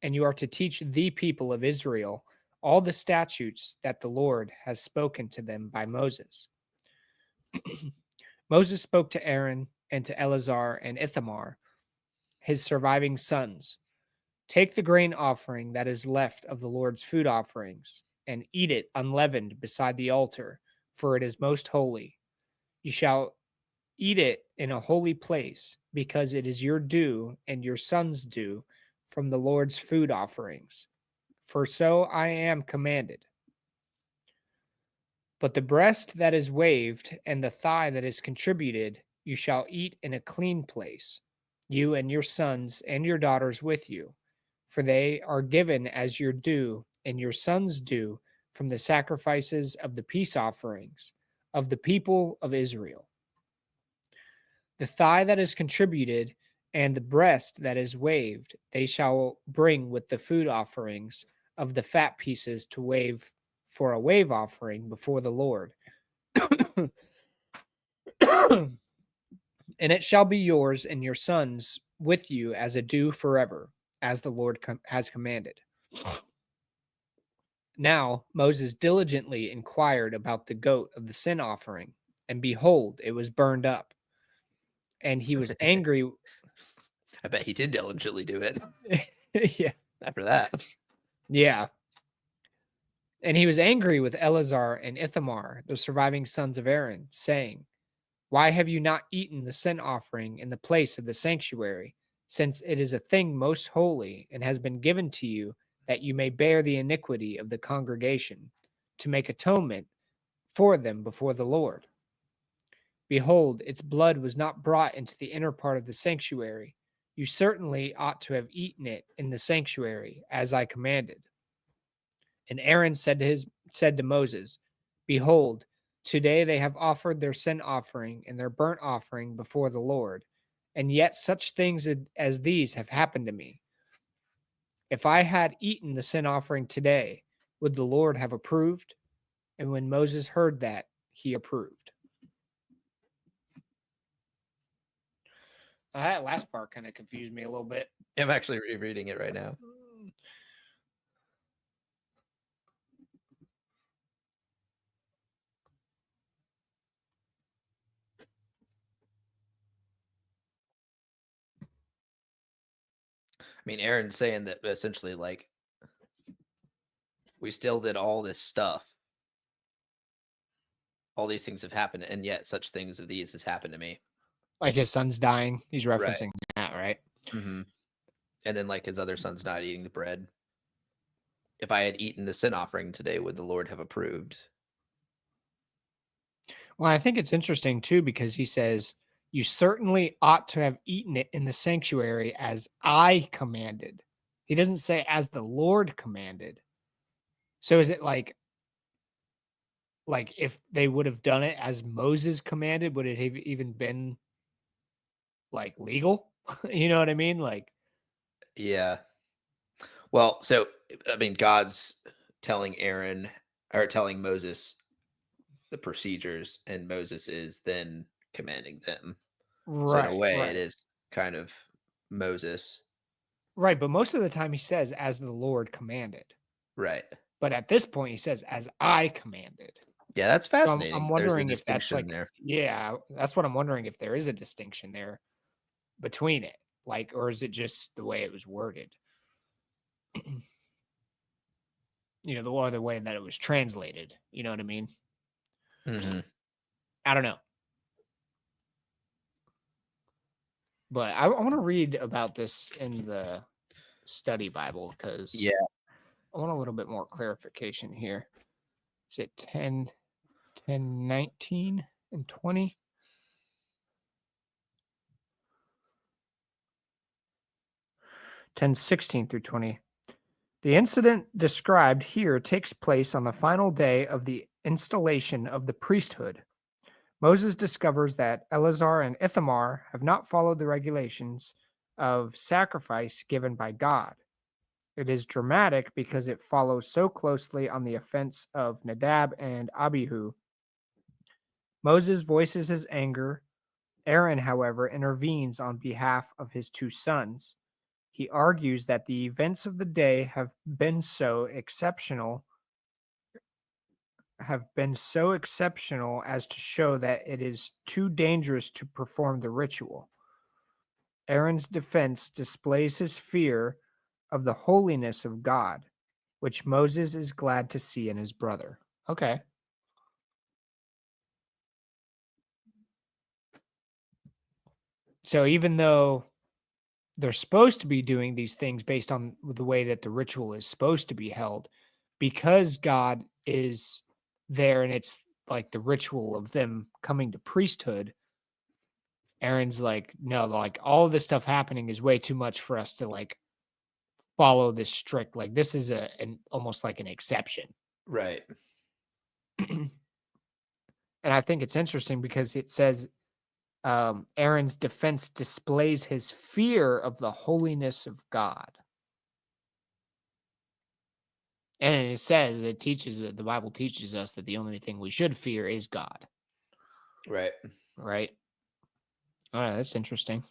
and you are to teach the people of Israel all the statutes that the Lord has spoken to them by Moses. Moses spoke to Aaron and to Eleazar and Ithamar, his surviving sons. Take the grain offering that is left of the Lord's food offerings and eat it unleavened beside the altar, for it is most holy. You shall eat it in a holy place, because it is your due and your son's due from the Lord's food offerings. For so I am commanded. But the breast that is waved and the thigh that is contributed, you shall eat in a clean place, you and your sons and your daughters with you, for they are given as your due and your sons' due from the sacrifices of the peace offerings of the people of Israel. The thigh that is contributed and the breast that is waved, they shall bring with the food offerings of the fat pieces to wave for a wave offering before the Lord. And it shall be yours and your sons with you as a due forever, as the Lord has commanded. Now Moses diligently inquired about the goat of the sin offering, and behold, it was burned up. And he was angry. I bet he did diligently do it Yeah. after that. Yeah. And he was angry with Eleazar and Ithamar, the surviving sons of Aaron, saying, why have you not eaten the sin offering in the place of the sanctuary, since it is a thing most holy and has been given to you that you may bear the iniquity of the congregation, to make atonement for them before the Lord? Behold, its blood was not brought into the inner part of the sanctuary. You certainly ought to have eaten it in the sanctuary, as I commanded. And Aaron said to Moses, behold, Today they have offered their sin offering and their burnt offering before the Lord, and yet such things as these have happened to me. If I had eaten the sin offering today, would the Lord have approved?" And when Moses heard that, he approved. That last part kind of confused me a little bit. I'm actually rereading it right now. I mean, Aaron's saying that essentially, like, we still did all this stuff. All these things have happened, and yet such things of these has happened to me. Like his son's dying. He's Right. referencing that, right? hmm And then, like, his other son's not eating the bread. If I had eaten the sin offering today, would the Lord have approved? Well, I think it's interesting too because he says, "You certainly ought to have eaten it in the sanctuary as I commanded." He doesn't say as the Lord commanded. So is it like if they would have done it as Moses commanded, would it have even been like legal? You know what I mean? Like, Yeah. Well, so I mean, God's telling Aaron or telling Moses the procedures, and Moses is then commanding them. So in a right, way, it right. is kind of Moses. Right, but most of the time he says as the Lord commanded. Right. But at this point he says as I commanded. Yeah, that's So I'm fascinating. There's a wondering if that's distinction like, there. yeah, that's what I'm wondering if there is a distinction there between it. Like, or is it just the way it was worded? The other way that it was translated. You know what I mean? hmm I don't know. But I want to read about this in the study Bible because Yeah. I want a little bit more clarification here. Is it 10, 10, 19, and 20? 10, 16 through 20. The incident described here takes place on the final day of the installation of the priesthood. Moses discovers that Eleazar and Ithamar have not followed the regulations of sacrifice given by God. It is dramatic because it follows so closely on the offense of Nadab and Abihu. Moses voices his anger. Aaron, however, intervenes on behalf of his two sons. He argues that the events of the day have been so exceptional as to show that it is too dangerous to perform the ritual. Aaron's defense displays his fear of the holiness of God, which Moses is glad to see in his brother. Okay. So even though they're supposed to be doing these things based on the way that the ritual is supposed to be held, because God is there and it's like the ritual of them coming to priesthood. Aaron's like, no, like all this stuff happening is way too much for us to like follow this strict. Like this is an almost like an exception. Right. And I think it's interesting because it says Aaron's defense displays his fear of the holiness of God. And the Bible teaches us that the only thing we should fear is God, Right. right? All right, that's interesting.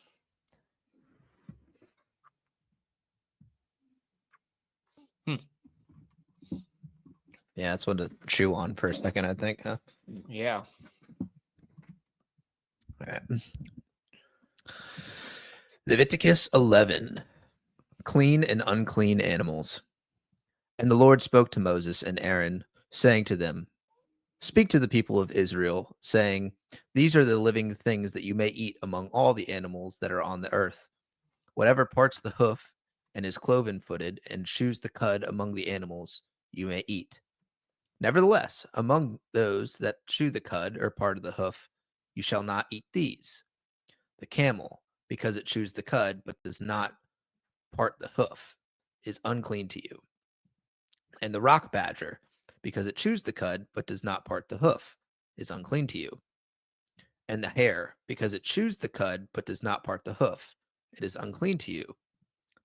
Hmm. Yeah, that's one to chew on for a second, I think, huh? Yeah. All right. Leviticus 11, clean and unclean animals. And the Lord spoke to Moses and Aaron, saying to them, speak to the people of Israel, saying, these are the living things that you may eat among all the animals that are on the earth. Whatever parts the hoof and is cloven footed and chews the cud among the animals, you may eat. Nevertheless, among those that chew the cud or part of the hoof, you shall not eat these: the camel, because it chews the cud but does not part the hoof, is unclean to you, and the rock badger, because it chews the cud but does not part the hoof, is unclean to you. And the hare, because it chews the cud but does not part the hoof, it is unclean to you.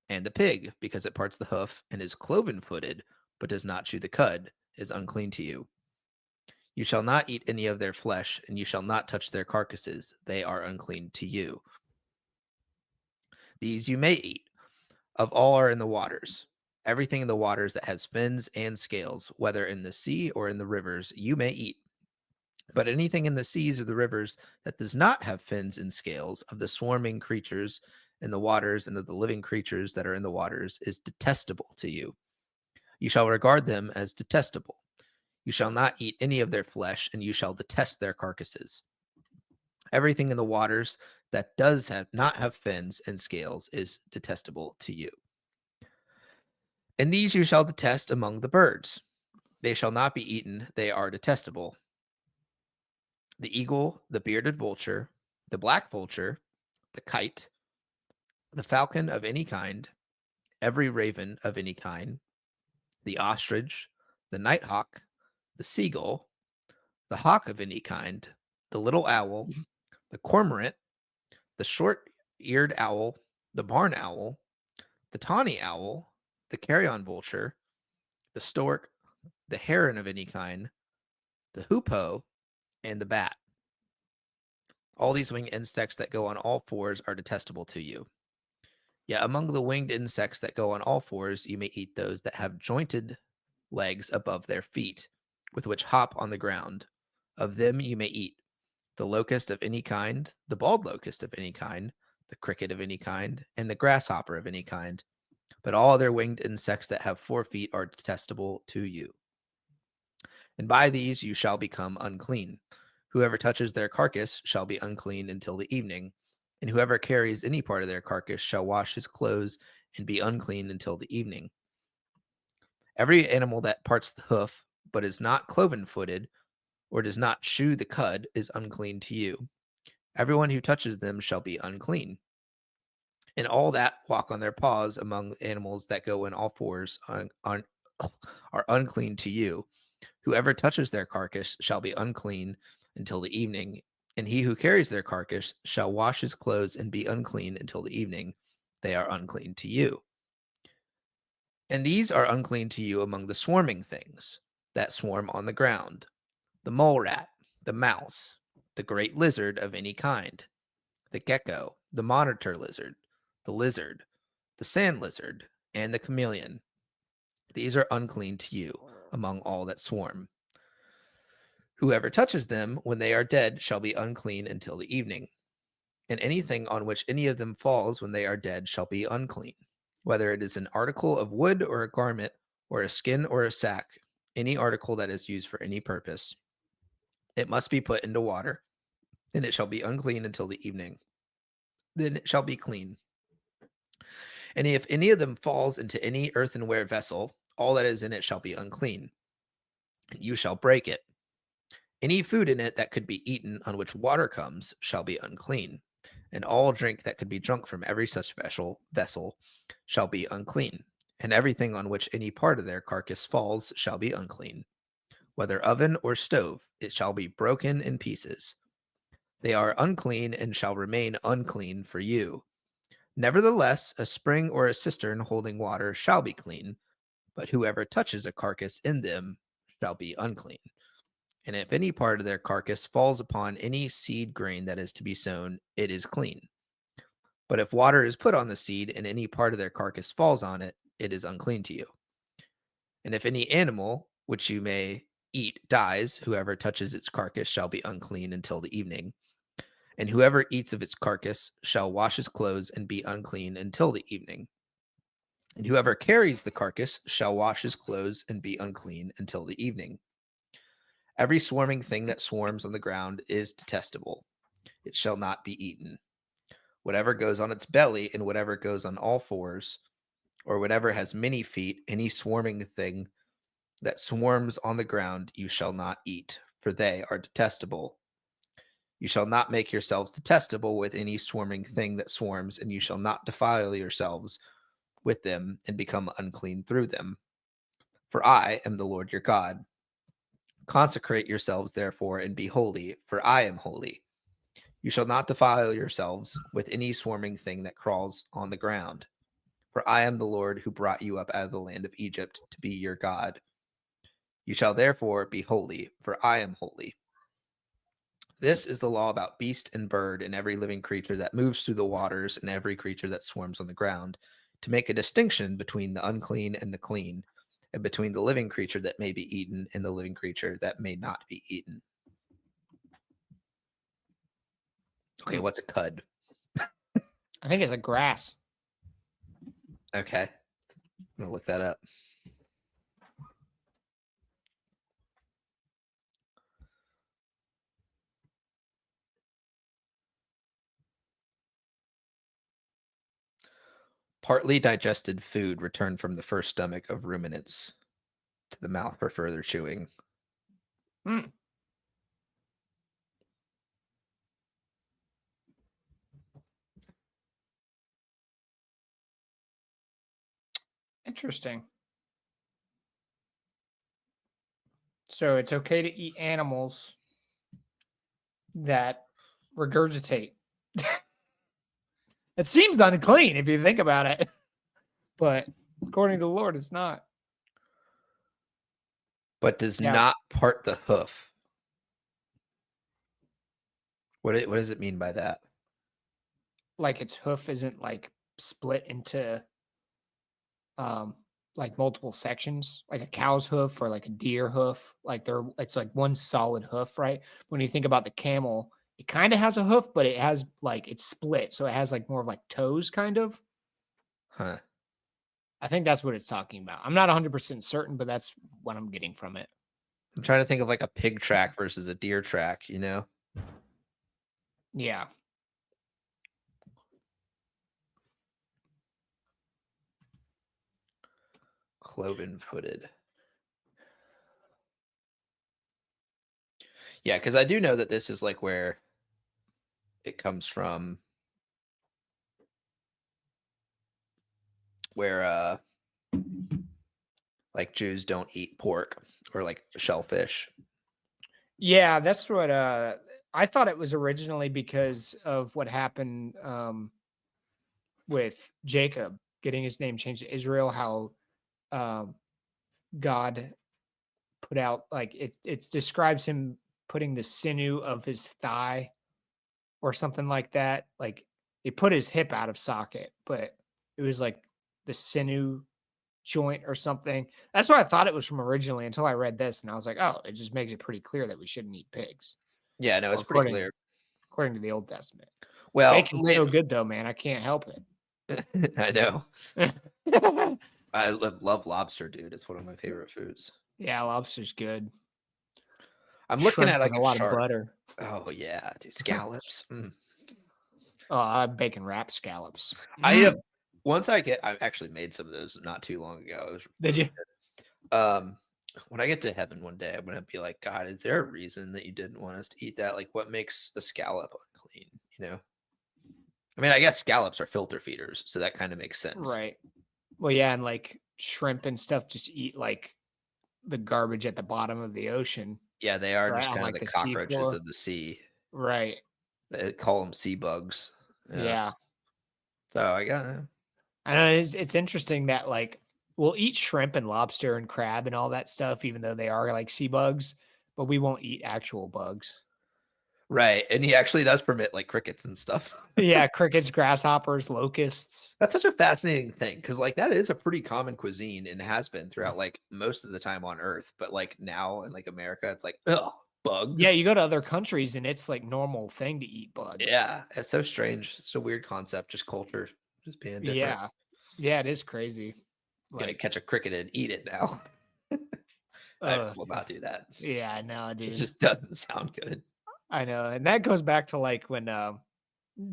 And the pig, because it parts the hoof and is cloven footed but does not chew the cud, is unclean to you. You shall not eat any of their flesh, and you shall not touch their carcasses. They are unclean to you. These you may eat. Of all are in the waters. Everything in the waters that has fins and scales, whether in the sea or in the rivers, you may eat. But anything in the seas or the rivers that does not have fins and scales, of the swarming creatures in the waters and of the living creatures that are in the waters, is detestable to you. You shall regard them as detestable. You shall not eat any of their flesh, and you shall detest their carcasses. Everything in the waters that does not have fins and scales is detestable to you. And these you shall detest among the birds. They shall not be eaten, they are detestable. The eagle, the bearded vulture, the black vulture, the kite, the falcon of any kind, every raven of any kind, the ostrich, the nighthawk, the seagull, the hawk of any kind, the little owl, the cormorant, the short eared owl, the barn owl, the tawny owl, the carrion vulture, the stork, the heron of any kind, the hoopoe, and the bat. All these winged insects that go on all fours are detestable to you. Yet among the winged insects that go on all fours, you may eat those that have jointed legs above their feet, with which hop on the ground. Of them you may eat the locust of any kind, the bald locust of any kind, the cricket of any kind, and the grasshopper of any kind. But all other winged insects that have 4 feet are detestable to you. And by these you shall become unclean. Whoever touches their carcass shall be unclean until the evening, and whoever carries any part of their carcass shall wash his clothes and be unclean until the evening. Every animal that parts the hoof, but is not cloven footed, or does not chew the cud, is unclean to you. Everyone who touches them shall be unclean. And all that walk on their paws among animals that go in all fours are unclean to you. Whoever touches their carcass shall be unclean until the evening, and he who carries their carcass shall wash his clothes and be unclean until the evening. They are unclean to you. And these are unclean to you among the swarming things that swarm on the ground: the mole rat, the mouse, the great lizard of any kind, the gecko, the monitor lizard, the sand lizard, and the chameleon. These are unclean to you among all that swarm. Whoever touches them when they are dead shall be unclean until the evening. And anything on which any of them falls when they are dead shall be unclean, whether it is an article of wood or a garment, or a skin or a sack, any article that is used for any purpose. It must be put into water, and it shall be unclean until the evening. Then it shall be clean. And if any of them falls into any earthenware vessel, all that is in it shall be unclean, and you shall break it. Any food in it that could be eaten on which water comes shall be unclean, and all drink that could be drunk from every such vessel shall be unclean, and everything on which any part of their carcass falls shall be unclean. Whether oven or stove, it shall be broken in pieces. They are unclean and shall remain unclean for you. Nevertheless, a spring or a cistern holding water shall be clean, but whoever touches a carcass in them shall be unclean. And if any part of their carcass falls upon any seed grain that is to be sown, it is clean. But if water is put on the seed and any part of their carcass falls on it, it is unclean to you. And if any animal which you may eat dies, whoever touches its carcass shall be unclean until the evening. And whoever eats of its carcass shall wash his clothes and be unclean until the evening. And whoever carries the carcass shall wash his clothes and be unclean until the evening. Every swarming thing that swarms on the ground is detestable. It shall not be eaten. Whatever goes on its belly and whatever goes on all fours, or whatever has many feet, any swarming thing that swarms on the ground, you shall not eat, for they are detestable. You shall not make yourselves detestable with any swarming thing that swarms, and you shall not defile yourselves with them and become unclean through them. For I am the Lord your God. Consecrate yourselves, therefore, and be holy, for I am holy. You shall not defile yourselves with any swarming thing that crawls on the ground. For I am the Lord who brought you up out of the land of Egypt to be your God. You shall therefore be holy, for I am holy. This is the law about beast and bird and every living creature that moves through the waters and every creature that swarms on the ground, to make a distinction between the unclean and the clean, and between the living creature that may be eaten and the living creature that may not be eaten. Okay, Hmm. what's a cud? I think it's a grass. Okay, I'm gonna look that up. Partly digested food returned from the first stomach of ruminants to the mouth for further chewing. Hmm. Interesting. So it's okay to eat animals that regurgitate. It seems unclean if you think about it, but according to the Lord, it's not. But does Yeah, not part the hoof. What does it mean by that? like its hoof isn't like split into um like multiple sections, like a cow's hoof or like a deer hoof. Like it's like one solid hoof, right? When you think about the camel, it kind of has a hoof, but it has like it's split, so it has like more of like toes, kind of. Huh. I think that's what it's talking about. I'm not 100% certain, but that's what I'm getting from it. I'm trying to think of like a pig track versus a deer track, you know? Yeah. Cloven footed. Yeah, because I do know that this is like where it comes from, where like Jews don't eat pork or like shellfish. Yeah, that's what I thought it was originally because of what happened with Jacob getting his name changed to Israel, how um God put out like it describes him putting the sinew of his thigh or something like that. Like they put his hip out of socket, but it was like the sinew joint or something. That's what I thought it was from originally until I read this and I was like, oh, it just makes it pretty clear that we shouldn't eat pigs. Yeah, no, Or it's pretty clear. according to the Old Testament. Well, Bacon's so good though, man. I can't help I know. it. I love lobster, dude. It's one of my favorite foods. Yeah, lobster's good. I'm looking Shrimp at with like a a lot of shark. butter. Oh yeah, dude, scallops. Mm. Oh, I have bacon wrapped scallops. I Mm. once I get, I've actually made some of those not too long ago. It was Did really you? good. When I get to heaven one day, I'm gonna be like, God, is there a reason that you didn't want us to eat that? Like, what makes a scallop unclean? You know? I mean, I guess scallops are filter feeders, so that kind of makes sense. Right. Well, yeah, and like shrimp and stuff just eat like the garbage at the bottom of the ocean, Yeah, they are right? just On kind of like the the cockroaches seafloor. of the sea. Right. They call them sea bugs. Yeah. Yeah. So I got I know it's interesting that like we'll eat shrimp and lobster and crab and all that stuff, even though they are like sea bugs, but we won't eat actual bugs. right, and he actually does permit like crickets and stuff. Yeah, crickets, grasshoppers, locusts. That's such a fascinating thing because, like, that is a pretty common cuisine and has been throughout like most of the time on Earth. But like now in like America, it's like, oh, Yeah, you bugs. go to other countries and it's like normal thing to eat bugs. Yeah, it's so strange. It's a weird concept, just culture, just being different. Yeah. Yeah, it is crazy. Gonna Like, catch a cricket and eat it now. I uh, will not do that. yeah, I know, It dude. just doesn't sound good. I know. And that goes back to like when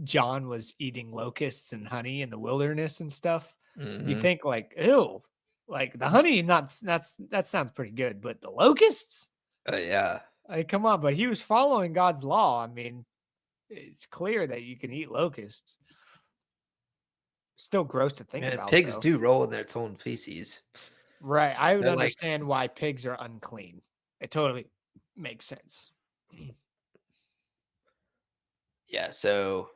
John was eating locusts and honey in the wilderness and stuff. You Hmm. think like, ew, like the honey, not that sounds pretty good, but the locusts, Yeah. like, come on. But he was following God's law. I mean, it's clear that you can eat locusts. Still gross to think And about, pigs though. do roll in their own feces. Right. I would They're like, understand why pigs are unclean. I totally. Makes sense. Yeah, so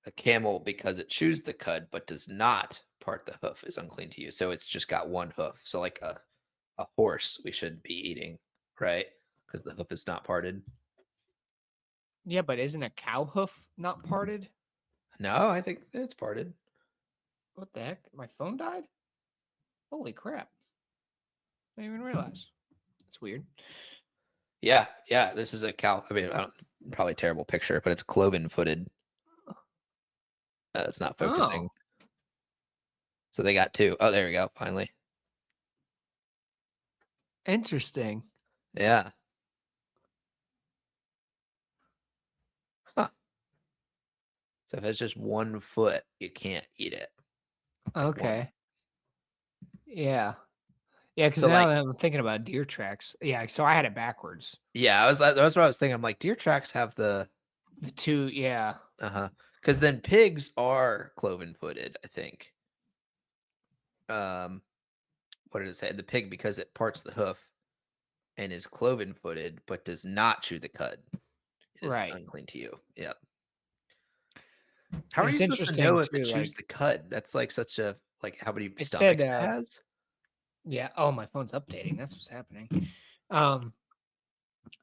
a camel, because it chews the cud but does not part the hoof, is unclean to you. So it's just got one hoof. So like a horse we shouldn't be eating, right? Because the hoof is not parted. Yeah, but isn't a cow hoof not parted? No, I think it's parted. What the heck? My phone died? Holy crap. I didn't even realize. That's weird. Yeah, yeah. This is a cow. I mean, probably a terrible picture, but it's cloven footed. It's not Oh, focusing. So they got two. Oh, there we go. Finally. interesting. Yeah. Huh. So if it's just 1 foot, you can't eat it. Like one. Okay. Yeah. Yeah, because So now like, that I'm thinking about deer tracks. Yeah, so I had it backwards. yeah, that's what I was thinking. I'm like, deer tracks have the The two, yeah. uh-huh. Because then pigs are cloven footed, I think. Um, what did it say? The pig, because it parts the hoof and is cloven footed, but does not chew the cud, is Right. unclean to you. Yep. How And are you it's supposed to interesting know if it too, chews like the cud? That's like such a like how many it said stomachs it has? yeah, oh my phone's updating. That's what's happening. Um,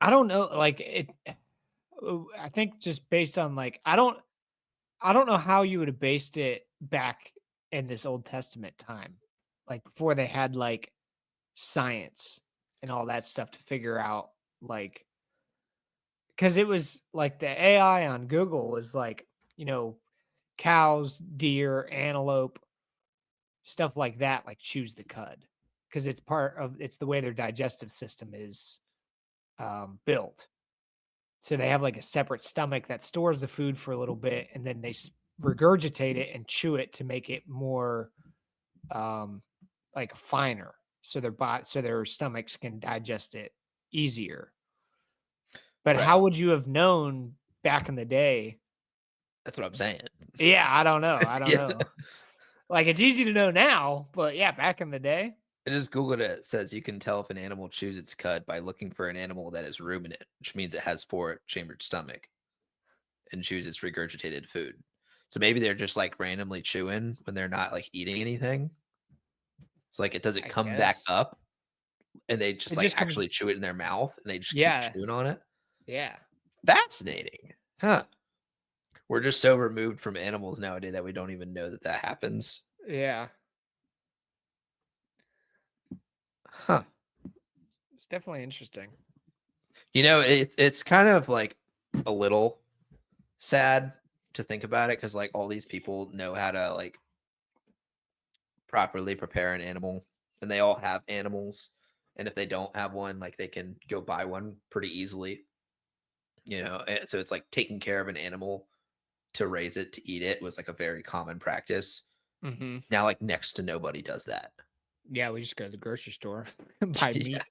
I don't know, like I think just based on like I don't know how you would have based it back in this Old Testament time. Like before they had like science and all that stuff to figure out like because it was like the AI on Google was like, you know, cows, deer, antelope, stuff like that, like chews the cud because it's the way their digestive system is built. So they have like a separate stomach that stores the food for a little bit, and then they regurgitate it and chew it to make it more um, like finer, so so their stomachs can digest it easier. But Right. how would you have known back in the day? That's what I'm saying. Yeah, I don't know. I don't Yeah. know. Like it's easy to know now, but yeah, back in the day, I just Googled it. It says you can tell if an animal chews its cud by looking for an animal that is ruminant, which means it has four-chambered stomach and chews its regurgitated food. So maybe they're just like randomly chewing when they're not like eating anything. It's like it doesn't I come back guess up and they just it like just comes. actually chew it in their mouth and they just keep Yeah, chewing on it. yeah, Fascinating. Huh. We're just so removed from animals nowadays that we don't even know that that happens. yeah. Huh. It's definitely interesting. You know, it's kind of like a little sad to think about it because like all these people know how to like properly prepare an animal and they all have animals. And if they don't have one, like they can go buy one pretty easily, you know. And so it's like taking care of an animal to raise it to eat it was like a very common practice. Hmm. Now, like next to nobody does that. Yeah, we just go to the grocery store and buy Yeah. meat.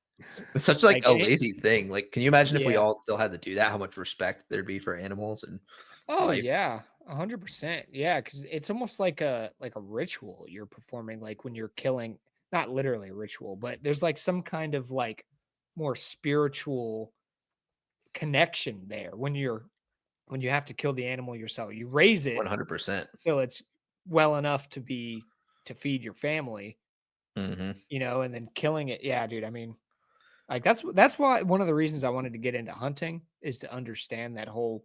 It's such like Like a it. lazy thing. Like, can you imagine if we Yeah. all still had to do that? How much respect there'd be for animals and Oh life? yeah, 100%. Yeah, because it's almost like a ritual you're performing, like when you're killing. Not literally a ritual, but there's like some kind of like more spiritual connection there when you have to kill the animal yourself. You raise it 100%. till it's well enough to feed your family, Hmm. you know, and then killing it. Yeah, dude. I mean, like that's why one of the reasons I wanted to get into hunting is to understand that whole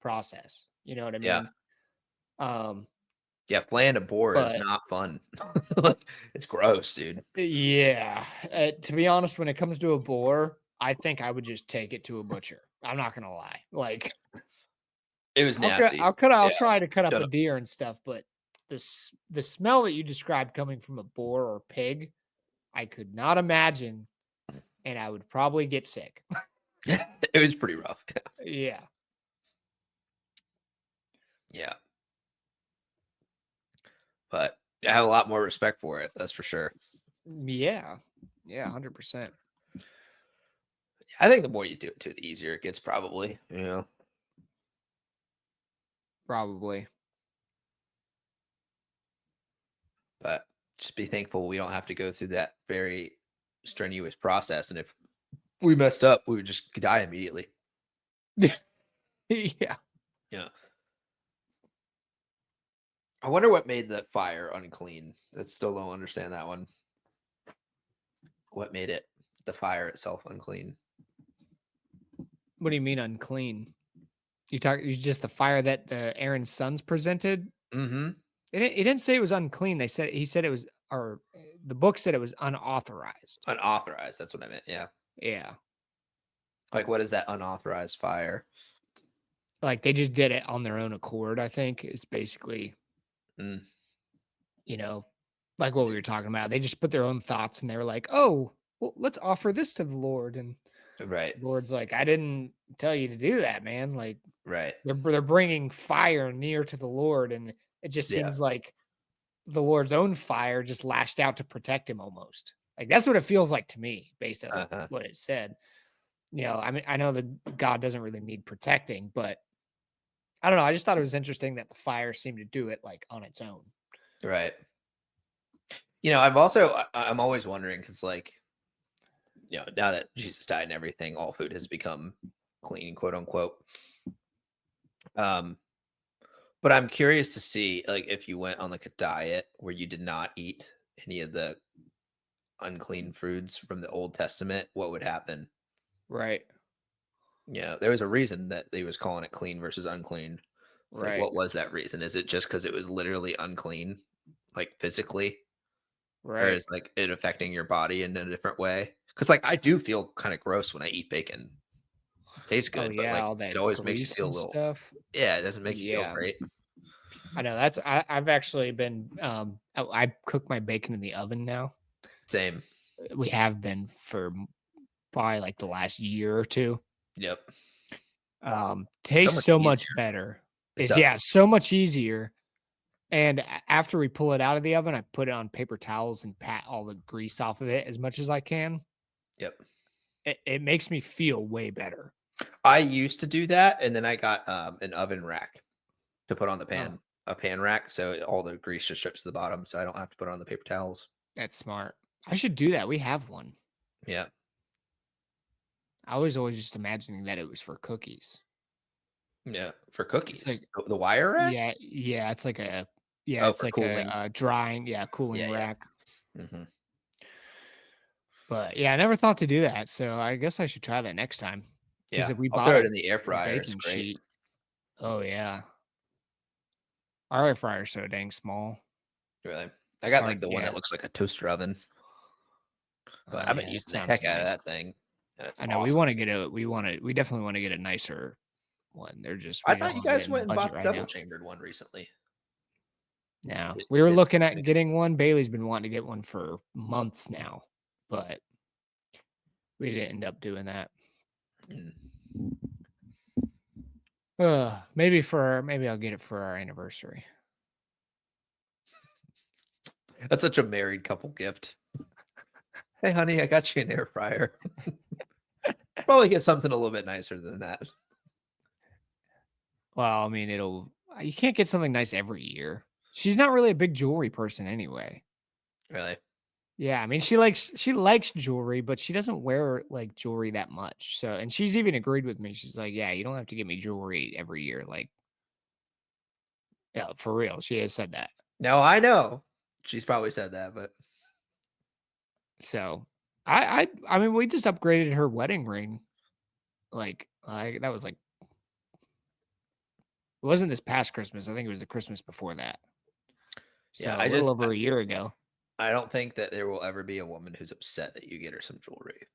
process. You know what I Yeah. mean? Um, Yeah. Flaying a boar is but not fun. Like, it's gross, dude. yeah, to be honest, when it comes to a boar, I think I would just take it to a butcher. I'm not gonna lie. Like It was nasty. I'll Yeah. try to cut up Shut a up. deer and stuff, but the smell that you described coming from a boar or pig, I could not imagine, and I would probably get sick. It was pretty rough. Yeah. Yeah. But I have a lot more respect for it. That's for sure. Yeah. Yeah, 100%. I think the more you do it too, the easier it gets, probably. You know, Probably. but just be thankful we don't have to go through that very strenuous process. And if we messed up, we would just die immediately. Yeah. Yeah. I wonder what made the fire unclean. I still don't understand that one. What made it the fire itself unclean? What do you mean unclean? You just the fire that the Aaron's sons presented? Mhm. It didn't say it was unclean. He said it was, or the book said it was unauthorized. Unauthorized, that's what I meant, yeah. Yeah. Like, what is that unauthorized fire? Like they just did it on their own accord, I think. It's basically, Mm, you know, like what we were talking about. They just put their own thoughts and they were like, "Oh, well, let's offer this to the Lord." And right, the Lord's like, "I didn't tell you to do that, man." Like right. they're bringing fire near to the Lord, and it just Yeah, seems like the Lord's own fire just lashed out to protect him almost. Like that's what it feels like to me based on uh-huh, what it said. I mean, I know that God doesn't really need protecting, but I don't know. I just thought it was interesting that the fire seemed to do it like on its own. right. I'm always wondering because, like, now that Jesus died and everything, all food has become clean, quote unquote. Um, but I'm curious to see, like, if you went on like a diet where you did not eat any of the unclean foods from the Old Testament, what would happen? Right. There was a reason that they was calling it clean versus unclean. It's like, Right. what was that reason? Is it just because it was literally unclean, like physically, or Right. is like it affecting your body in a different way? Because like I do feel kind of gross when I eat bacon. It tastes Oh good, but yeah, like all it that always makes you grease feel a and little. stuff. Yeah, it doesn't make you feel Yeah. great. I know I've actually been I cook my bacon in the oven now. Same. We have been for probably like the last year or two. Yep. So Tastes much so much easier. better. It It's does. yeah, so much easier. And after we pull it out of the oven, I put it on paper towels and pat all the grease off of it as much as I can. Yep. It makes me feel way better. I used to do that, and then I got an oven rack to put on the Oh, pan, a pan rack, so all the grease just strips to the bottom, so I don't have to put it on the paper towels. that's smart. I should do that. We have one. Yeah. I was always just imagining that it was for cookies. Yeah, for It's cookies. like The wire rack? yeah, it's like a Oh, for cooling. drying, yeah, cooling Yeah, yeah. rack. Mhm. But yeah, I never thought to do that. So I guess I should try that next time. Because Yeah, if we I'll bought throw it in the air a fryer, it's baking great. sheet, oh yeah. Our air fryer's so dang small. Really. I It's got, like, hard. the one that Yeah. looks like a toaster oven, but Oh I've been yeah, that using the sounds heck out of nice. that thing, and it's I know awesome. we definitely want to get a nicer one. I We thought don't you have it guys in the went and budget bought the right double now. chambered one recently. No, Did we were did looking at finish? getting one. Bailey's been wanting to get one for months now, but we didn't end up doing that. Mm. Maybe I'll get it for our anniversary. That's such a married couple gift. "Hey, honey, I got you an air fryer." Probably get something a little bit nicer than that. Well, I mean, you can't get something nice every year. She's not really a big jewelry person anyway. Really? Yeah, I mean, she likes jewelry, but she doesn't wear like jewelry that much. So, and she's even agreed with me. She's like, "Yeah, you don't have to get me jewelry every year." Like, yeah, for real. She has said that. No, I know. She's probably said that, but So, I mean, we just upgraded her wedding ring. Like that was like it wasn't this past Christmas. I think it was the Christmas before that. yeah, So a little over a year ago. I don't think that there will ever be a woman who's upset that you get her some jewelry.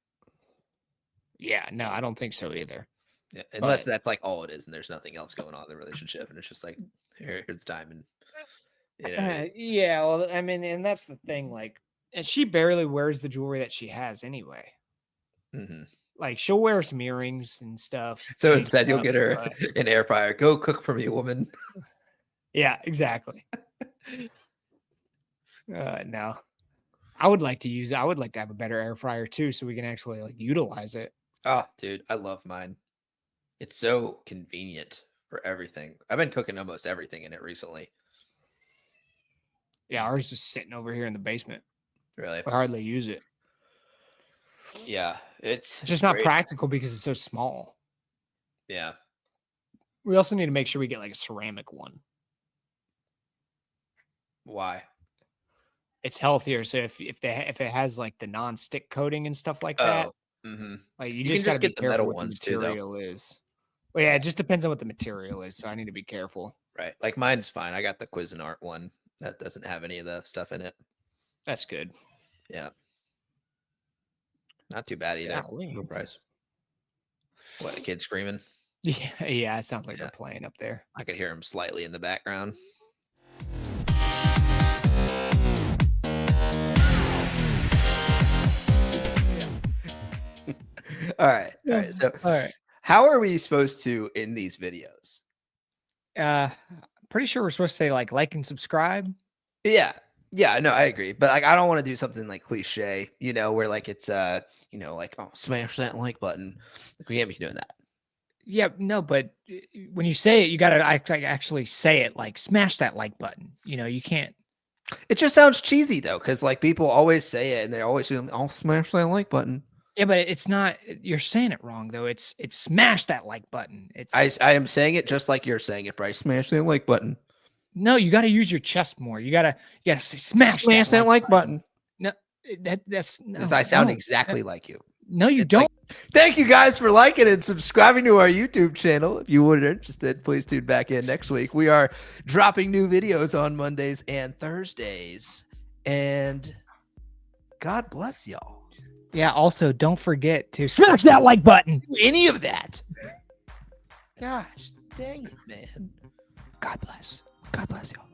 Yeah, no, I don't think so either. Yeah, unless But that's, like, all it is and there's nothing else going on in the relationship, and it's just like, here's diamond, you know what I mean? yeah, well, I mean, and that's the thing. Like, and she barely wears the jewelry that she has anyway. Mhm. Like, she'll wear some earrings and stuff, So instead, you'll makeup, get her but an air fryer. "Go cook for me, woman." yeah, exactly. No, I would like to have a better air fryer too, so we can actually like utilize it. Oh, dude, I love mine. It's so convenient for everything. I've been cooking almost everything in it recently. Yeah, ours is sitting over here in the basement. Really. We hardly use it. Yeah. It's just not great. practical because it's so small. Yeah. We also need to make sure we get like a ceramic one. Why? It's healthier. So if it has like the non-stick coating and stuff like that, Mm-hmm. like you You just can got to just be get the careful metal what the ones too, though. material is. Well, yeah, it just depends on what the material is. So I need to be careful. Right. Like mine's fine. I got the Cuisinart one that doesn't have any of the stuff in it. That's good. Yeah. Not too bad either. Golly. No price. What, a kid screaming? Yeah, yeah. It sounds like Yeah. they're playing up there. I could hear him slightly in the background. All right. All right. So, All right. how are we supposed to end these videos? Pretty sure we're supposed to say like and subscribe. Yeah. Yeah, no, I agree. But like I don't want to do something like cliche, where like it's like, oh, smash that like button. Like, we can't be doing that. Yeah, no, but when you say it, you got to actually say it like smash that like button. You can't. It just sounds cheesy though, because like people always say it and they're always saying, I'll smash that like button. Yeah, but it's not. You're saying it wrong though. It's smash that like button. I am saying it just like you're saying it, Bryce. Smash that like button. No, you got to use your chest more. You gotta say smash that like button. No, that's no. Because I sound no, exactly like you. No, you It's don't. like, thank you guys for liking and subscribing to our YouTube channel. If you were interested, please tune back in next week. We are dropping new videos on Mondays and Thursdays. And God bless y'all. Yeah. Also, don't forget to smash that like button. Do any of that. Gosh, dang it, man. God bless. God bless y'all.